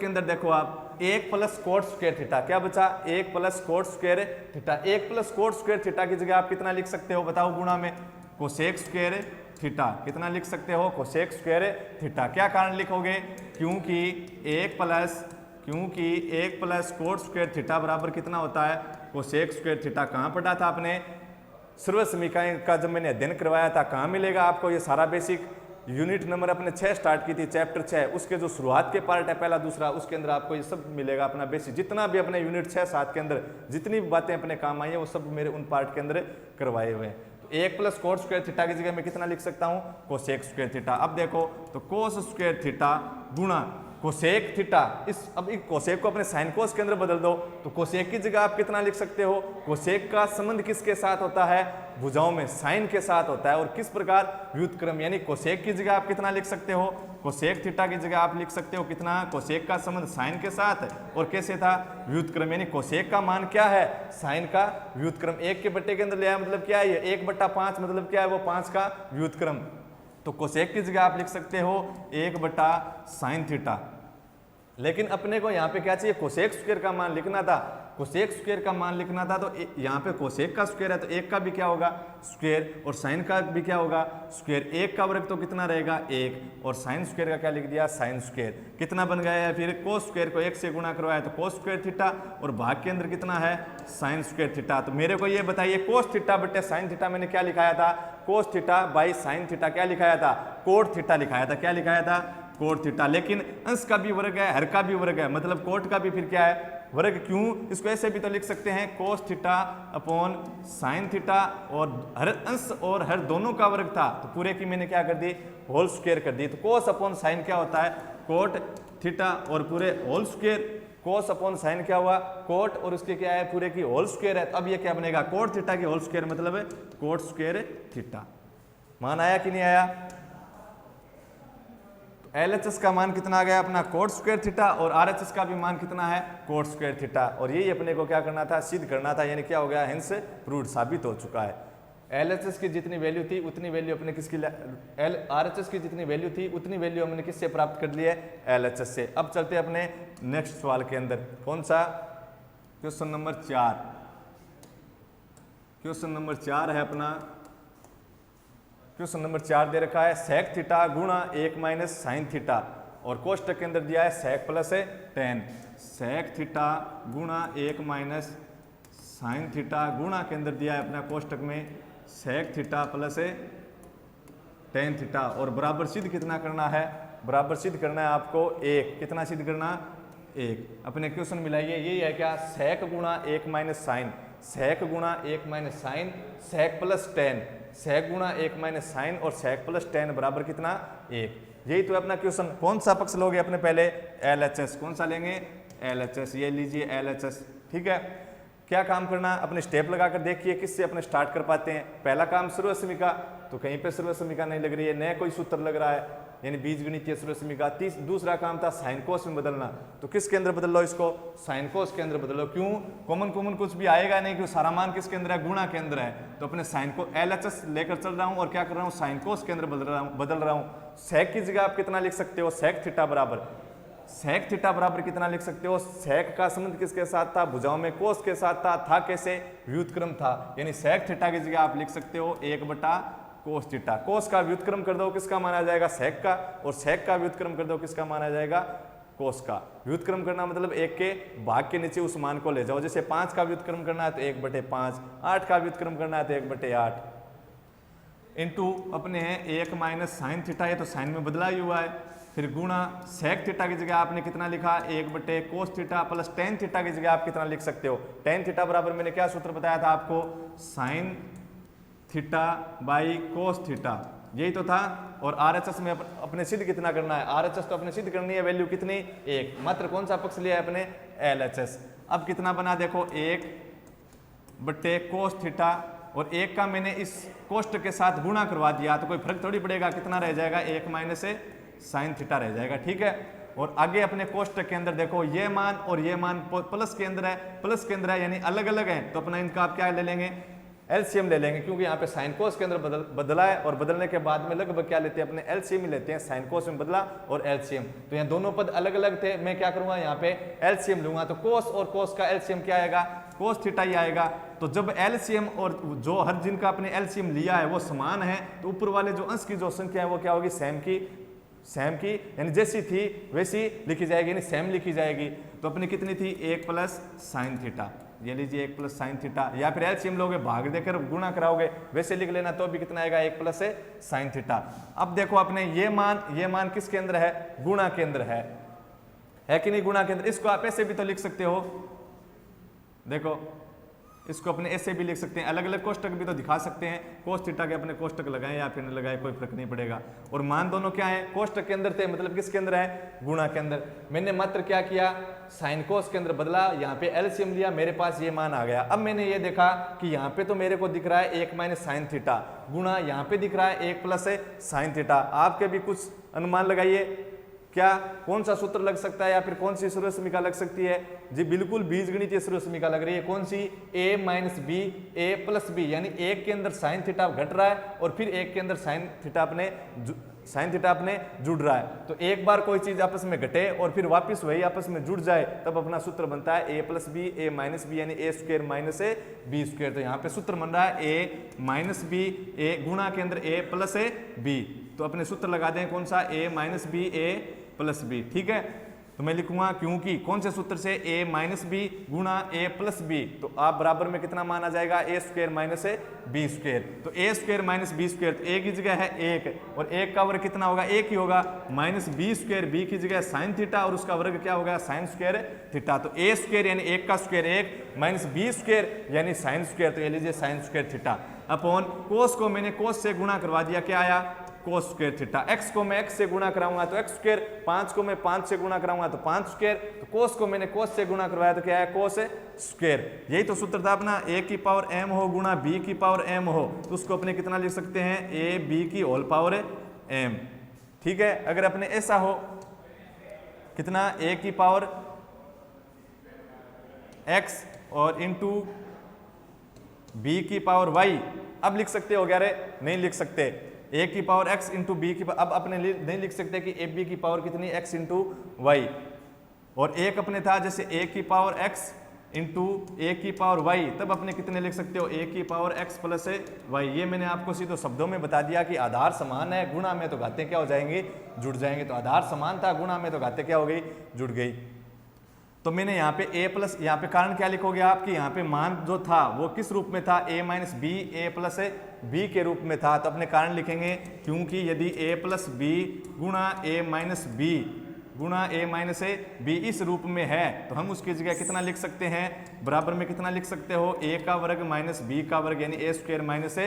अंदर देखो आप 1 प्लस कोट स्क्वायर थीटा, क्या बचा, 1 plus cot square theta. 1 plus cot square theta की जगह आप कितना लिख सकते हो, बताओ गुणा में, कोसेक स्क्वायर थीटा। कितना लिख सकते हो, कोसेक स्क्वायर थीटा। क्या कारण लिखोगे, क्योंकि 1 प्लस कोट स्क्वायर थीटा बराबर कितना होता है, कोसेक स्क्वायर थीटा। कहाँ पढ़ा था आपने, सर्व समीकरण का जब मैंने अध्ययन करवाया था। कहाँ मिलेगा आपको ये सारा बेसिक, यूनिट नंबर अपने 6 स्टार्ट की थी, चैप्टर 6, उसके जो शुरुआत के पार्ट है पहला दूसरा, उसके अंदर आपको ये सब मिलेगा अपना बेसिक। जितना भी अपने यूनिट 6-7 के अंदर जितनी भी बातें अपने काम आई है वो सब मेरे उन पार्ट के अंदर करवाए हुए हैं। तो 1 प्लस कोट स्क्वायर थीटा की जगह मैं कितना लिख सकता हूँ, कोसेक स्क्वायर थीटा। अब देखो तो कोस स्क्वायर थीटा गुणा कोसेक थीटा। अब इस कोसेक को अपने साइन कोस के अंदर बदल दो तो कोसेक की जगह आप कितना लिख सकते हो, कोसेक का संबंध किसके साथ होता है, भुजाओं में साइन के साथ होता है। और किस प्रकार, व्युत्क्रम। यानी कोसेक की जगह आप कितना लिख सकते हो, कोसेक थीटा की जगह आप लिख सकते हो कितना, कोसेक का संबंध साइन के साथ। और कैसे था, व्युत्क्रम। यानी कोसेक का मान क्या है, साइन का व्युत्क्रम। 1 के बट्टे के अंदर लिया मतलब क्या है, 1/5 मतलब क्या है, वो 5 का व्युत्क्रम। तो कोसेक की जगह आप लिख सकते हो 1/sin थीटा। लेकिन अपने को यहाँ पे क्या चाहिए, कोसेक स्क्वायर का मान लिखना था। कोसेक स्क्वायर का मान लिखना था तो यहाँ पे कोसेक का स्क्वायर है तो 1 का भी क्या होगा, स्क्वायर, और साइन का भी क्या होगा, स्क्वायर। 1 का वर्ग तो कितना रहेगा, 1, और साइन स्क्वायर का क्या लिख दिया, साइन स्क्वायर। कितना बन गया है, फिर कोस स्क्वायर को 1 से गुणा करवाया तो कोस स्क्वायर थीटा, और भाग के अंदर कितना है, साइन स्क्वायर थीटा। तो मेरे को ये बताइए, कोस थीटा बटे साइन थीटा मैंने क्या लिखाया था, cos theta by sine theta क्या लिखाया था, कोट थीटा लिखाया था। क्या लिखाया था, कोट थीटा। लेकिन अंश का भी वर्ग है, हर का भी वर्ग है, मतलब कोट का भी फिर क्या है, वर्ग। क्यों, इसको ऐसे भी तो लिख सकते हैं, cos theta upon sine theta, और हर अंश और हर दोनों का वर्ग था तो पूरे की मैंने क्या कर दी, होल स्क्वायर कर दी। तो कोस अपॉन साइन क्या होता है, कोट थीटा, और पूरे whole square. Cos upon sine क्या हुआ, कोट, और उसके क्या है पूरे की होल स्क्वायर है। तो अब ये क्या बनेगा, कोट थीटा की होल स्क्वायर मतलब है कोट स्क्वायर थीटा। मान आया कि नहीं आया? तो LHS का मान कितना आ गया अपना कोट स्क्वायर थीटा, और RHS का भी मान कितना है कोट स्क्वायर थीटा। और यही अपने को क्या करना था, सिद्ध करना था, यानी क्या हो गया, हेंस प्रूव्ड, साबित हो चुका है। LHS की जितनी वैल्यू थी उतनी वैल्यू अपने किसकी, RHS की जितनी वैल्यू थी उतनी वैल्यू हमने किससे प्राप्त कर ली है, LHS से। अब चलते हैं अपने नेक्स्ट सवाल के अंदर। कौन सा, क्वेश्चन नंबर 4। क्वेश्चन नंबर 4 है अपना, क्वेश्चन नंबर 4 दे रखा है सेक थीटा गुणा 1 माइनस साइन थीटा, और कोष्टक के अंदर दिया है सेक प्लस है टेन। सेक थीटा गुणा 1 माइनस साइन थीटा गुणा के अंदर दिया है अपना कोष्टक में सेक थीटा प्लस है टेन थीटा, और बराबर सिद्ध कितना करना है, बराबर सिद्ध करना है आपको 1। कितना सिद्ध करना, 1। अपने क्वेश्चन मिलाइए, यही है क्या, सेक गुणा 1 माइनस साइन, सेक गुणा 1 minus sine, sec plus tan, sec गुणा 1 माइनस साइन और सेक प्लस टेन बराबर कितना, 1। यही तो है अपना क्वेश्चन। कौन सा पक्ष लोगे अपने पहले, LHS। कौन सा लेंगे, LHS। ये लीजिए LHS, ठीक है। क्या काम करना, अपने स्टेप लगाकर देखिए किससे अपने स्टार्ट कर पाते हैं। पहला काम सर्वसमीका, तो कहीं पे सर्वसमीका नहीं लग रही है, नया कोई सूत्र लग रहा है, यानी बीजगणितीय सर्वसमीका। दूसरा काम था साइन कोस में बदलना, तो किसके अंदर बदल लो इसको, साइन कोस के अंदर बदलो। क्यों, कॉमन कुछ भी आएगा नहीं, क्यों, सारा मान किसके अंदर है, गुणा के अंदर है। तो अपने साइन को LHS लेकर चल रहा हूं और क्या कर रहा हूं, साइन कोस के अंदर बदल रहा हूं। सेक की जगह आप कितना लिख सकते हो, सेक थीटा बराबर, सेक थीटा बराबर कितना लिख सकते हो, सेक का संबंध किसके साथ था, भुजाओं में कोस के साथ था कैसे, व्युत्क्रम था, यानी सेक थीटा की जगह आप लिख सकते हो 1 बटा कोस थीटा। कोस का व्युत्क्रम कर दो किसका माना जाएगा, सेक का, और सेक का व्युत्क्रम कर दो किसका माना जाएगा, कोस का। व्युत्क्रम करना मतलब 1 के भाग के नीचे उस मान को ले जाओ। जैसे 5 का व्युत्क्रम करना है तो 1/5, 8 का व्युत्क्रम करना है तो 1/8 इंटू अपने हैं 1 माइनस साइन थीटा, ये तो साइन में बदला ही हुआ है, फिर गुणा सेक थीटा की जगह आपने कितना लिखा, 1/कोस थीटा प्लस टेन थीटा की जगह आप कितना लिख सकते हो, टेन थीटा बराबर मैंने क्या सूत्र बताया था आपको, sine theta by cos theta, यही तो था। और RHS में अपने सिद्ध कितना करना है, RHS तो अपने सिद्ध करनी है, वैल्यू कितनी, 1। मात्र कौन सा पक्ष लिया है अपने, LHS। अब कितना बना देखो, 1/कोस थीटा, और 1 का मैंने इस कोष्टक के साथ गुणा करवा दिया, तो कोई फर्क थोड़ी पड़ेगा, कितना रह जाएगा, 1 माइनस साइन थीटा रह जाएगा, ठीक है। और आगे अपने कोष्टक के अंदर देखो ये मान और ये मान प्लस के अंदर है, प्लस के अंदर है, यानी अलग अलग है, तो अपना इनका आप क्या ले लेंगे, LCM ले लेंगे, क्योंकि यहाँ पे साइन कोस के अंदर बदला है, और बदलने के बाद में लगभग क्या लेते हैं अपने, LCM ही लेते हैं। साइन कोस में बदला और LCM, तो यहाँ दोनों पद अलग अलग थे, मैं क्या करूंगा यहाँ पे LCM लूंगा, तो कोस और कोस का LCM क्या आएगा, कोस थीटा ही आएगा। तो जब LCM और जो हर जिनका अपने LCM लिया है वो समान है, तो ऊपर वाले जो अंश की जो संख्या है वो क्या होगी, सेम की, यानी जैसी थी वैसी लिखी जाएगी, यानी सेम लिखी जाएगी। तो अपनी कितनी थी, 1 प्लस साइन थीटा, ये लीजिए 1 प्लस साइन थीटा, या फिर LCM लोगे भाग देकर गुणा कराओगे, वैसे लिख लेना, तो भी कितना आएगा, 1 प्लस साइन थीटा। अब देखो अपने ये मान किसके अंदर है, गुणा के अंदर है कि नहीं, गुणा के अंदर। इसको आप ऐसे भी तो लिख सकते हो, देखो इसको अपने ऐसे भी लिख सकते हैं, अलग अलग कोष्टक भी तो दिखा सकते हैं, कोस थीटा के अपने कोष्टक लगाएं या फिर न लगाए, कोई फर्क नहीं पड़ेगा। और मान दोनों क्या है, कोष्टक के अंदर थे, मतलब किसके अंदर है, गुणा के अंदर। मैंने मात्र क्या किया, साइन कोस के अंदर बदला, यहाँ पे LCM लिया, मेरे पास ये मान आ गया। अब मैंने ये देखा कि यहाँ पे तो मेरे को दिख रहा है 1 माइनस साइन थीटा, गुणा यहाँ पे दिख रहा है 1 प्लस साइन थीटा। आपके भी कुछ अनुमान लगाइए, क्या कौन सा सूत्र लग सकता है, या फिर कौन सी सर्वसमीका लग सकती है जी, बिल्कुल बीजगणितीय सर्वसमीका लग रही है। कौन सी, a minus b a plus b, यानी 1 के अंदर साइन थीटा घट रहा है और फिर 1 के अंदर साइन थीटा अपने जुड़ रहा है। तो एक बार कोई चीज आपस में घटे और फिर वापस वही आपस में जुड़ जाए, तब अपना सूत्र बनता है a plus b a minus b, यानी a square minus b square. तो यहाँ पे सूत्र बन रहा है a माइनस बी ए गुणा के अंदर a प्लस बी, तो अपने सूत्र लगा दें कौन सा, a minus b a plus b, ठीक है। तो मैं लिखूंगा क्योंकि कौन से सूत्र से, a माइनस बी गुणा a प्लस बी, तो आप बराबर में कितना माना जाएगा, a square minus b square. तो a square minus b square, तो a की जगह है 1 और 1 का वर्ग कितना होगा, 1 ही होगा, माइनस बी स्क्वायर, बी की जगह साइन थीटा और उसका वर्ग क्या होगा, साइन स्क्वायर थीटा। तो a स्क्वायर यानी 1 का स्क्वायर 1 माइनस बी स्क्वायर यानी साइन स्क्वायर, तो ये लीजिए साइन स्क्वायर थीटा अपॉन कोस को मैंने कोस से गुणा करवा दिया, क्या आया, कोस स्क्वायर थीटा। x को मैं x से गुणा कराऊंगा तो x स्क्वायर, 5 को मैं 5 से गुणा कराऊंगा तो 5 स्क्वायर, तो कोस को मैंने कोस से गुणा करवाया तो क्या है, कोस स्क्वायर। यही तो सूत्र था अपना, a की पावर m हो गुणा b की पावर m हो, तो उसको अपने कितना लिख सकते हैं, a b की होल पावर m। ठीक है, अगर अपने ऐसा हो कितना, a की पावर x और इंटू b की पावर y, अब लिख सकते हो क्या रे, नहीं लिख सकते। a की पावर x इंटू बी की, अब अपने नहीं लिख सकते कि ए बी की पावर कितनी, x इंटू वाई, और एक अपने था जैसे a की पावर x इंटू ए की पावर y, तब अपने कितने लिख सकते हो, a की पावर x प्लस y। ये मैंने आपको सीधे शब्दों में बता दिया कि आधार समान है, गुणा में तो घातें क्या हो जाएंगी, जुड़ जाएंगे। तो आधार समान था, गुणा में तो घातें क्या हो गई, जुड़ गई। तो मैंने यहाँ पे a प्लस, यहाँ पे कारण क्या लिखोगे आप कि यहाँ पे मान जो था वो किस रूप में था, a minus b, a plus b के रूप में था। तो अपने कारण लिखेंगे, क्योंकि यदि a प्लस बी गुणा a माइनस बी गुणा a माइनस बी इस रूप में है, तो हम उसकी जगह कितना लिख सकते हैं, बराबर में कितना लिख सकते हो, a का वर्ग माइनस b का वर्ग, यानी a square minus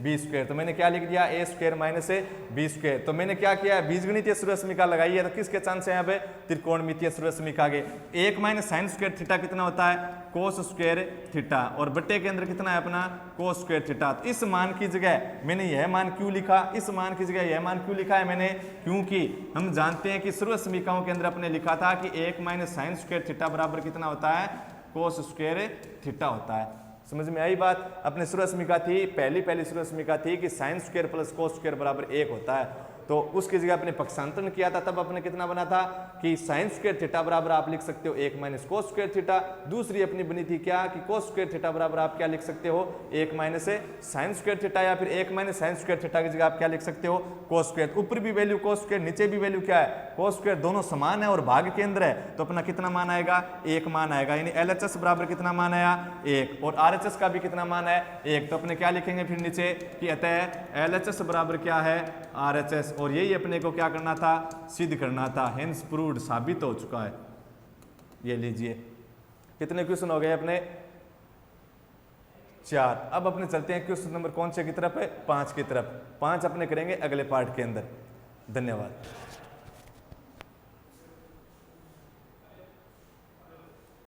b square. तो मैंने क्या लिख दिया, a square minus b square. तो मैंने क्या किया, बीजगणितीय सूर्यसमीका लगाई है, तो किसके चांस है यहाँ पे, त्रिकोणमितीय सूर्यसमीका के। 1 माइनस साइन स्क्वायर थीटा कितना होता है, कोस स्क्वायर थीटा, और बट्टे के अंदर कितना है अपना, कोस स्क्वायर थीटा। तो इस मान की जगह मैंने यह मान क्यों लिखा, इस मान की जगह यह मान क्यों लिखा है मैंने, क्योंकि हम जानते हैं कि सूर्यसमीकाओं के अंदर अपने लिखा था कि 1 माइनस साइन स्क्वायर थीटा बराबर कितना होता है, कोस स्क्वायर थीटा होता है। समझ में आई बात। अपने सूर्यसमीका थी, पहली सूर्यसमीका थी कि sine square plus cos square बराबर 1 होता है, तो उसकी जगह अपने पक्षांतरण किया था, तब अपने कितना बना था कि साइन स्क्वायर थीटा बराबर आप लिख सकते हो 1 माइनस कोस स्क्वायर थीटा। दूसरी अपनी बनी थी क्या कि कोस स्क्वायर थीटा बराबर आप क्या लिख सकते हो, 1 माइनस साइन स्क्वायर थीटा, या फिर 1 माइनस साइन स्क्वायर थीटा की जगह आप क्या लिख सकते हो, कोस स्क्वायर। ऊपर भी वैल्यू कोस स्क्वायर, नीचे भी वैल्यू क्या है, कोस स्क्वायर, दोनों समान है और भाग के अंदर है, तो अपना कितना मान आएगा, 1 मान आएगा। यानी LHS बराबर कितना मान आया, 1, और RHS का भी कितना मान है, 1। तो अपने क्या लिखेंगे फिर नीचे कि अतः LHS बराबर क्या है, RHS, और यही अपने को क्या करना था, सिद्ध करना था। हेंस प्रूव्ड, साबित हो चुका है। ये लीजिए, कितने क्वेश्चन हो गए अपने, 4। अब अपने चलते हैं क्वेश्चन नंबर कौन से की तरफ है, 5 की तरफ। 5 अपने करेंगे अगले पार्ट के अंदर। धन्यवाद।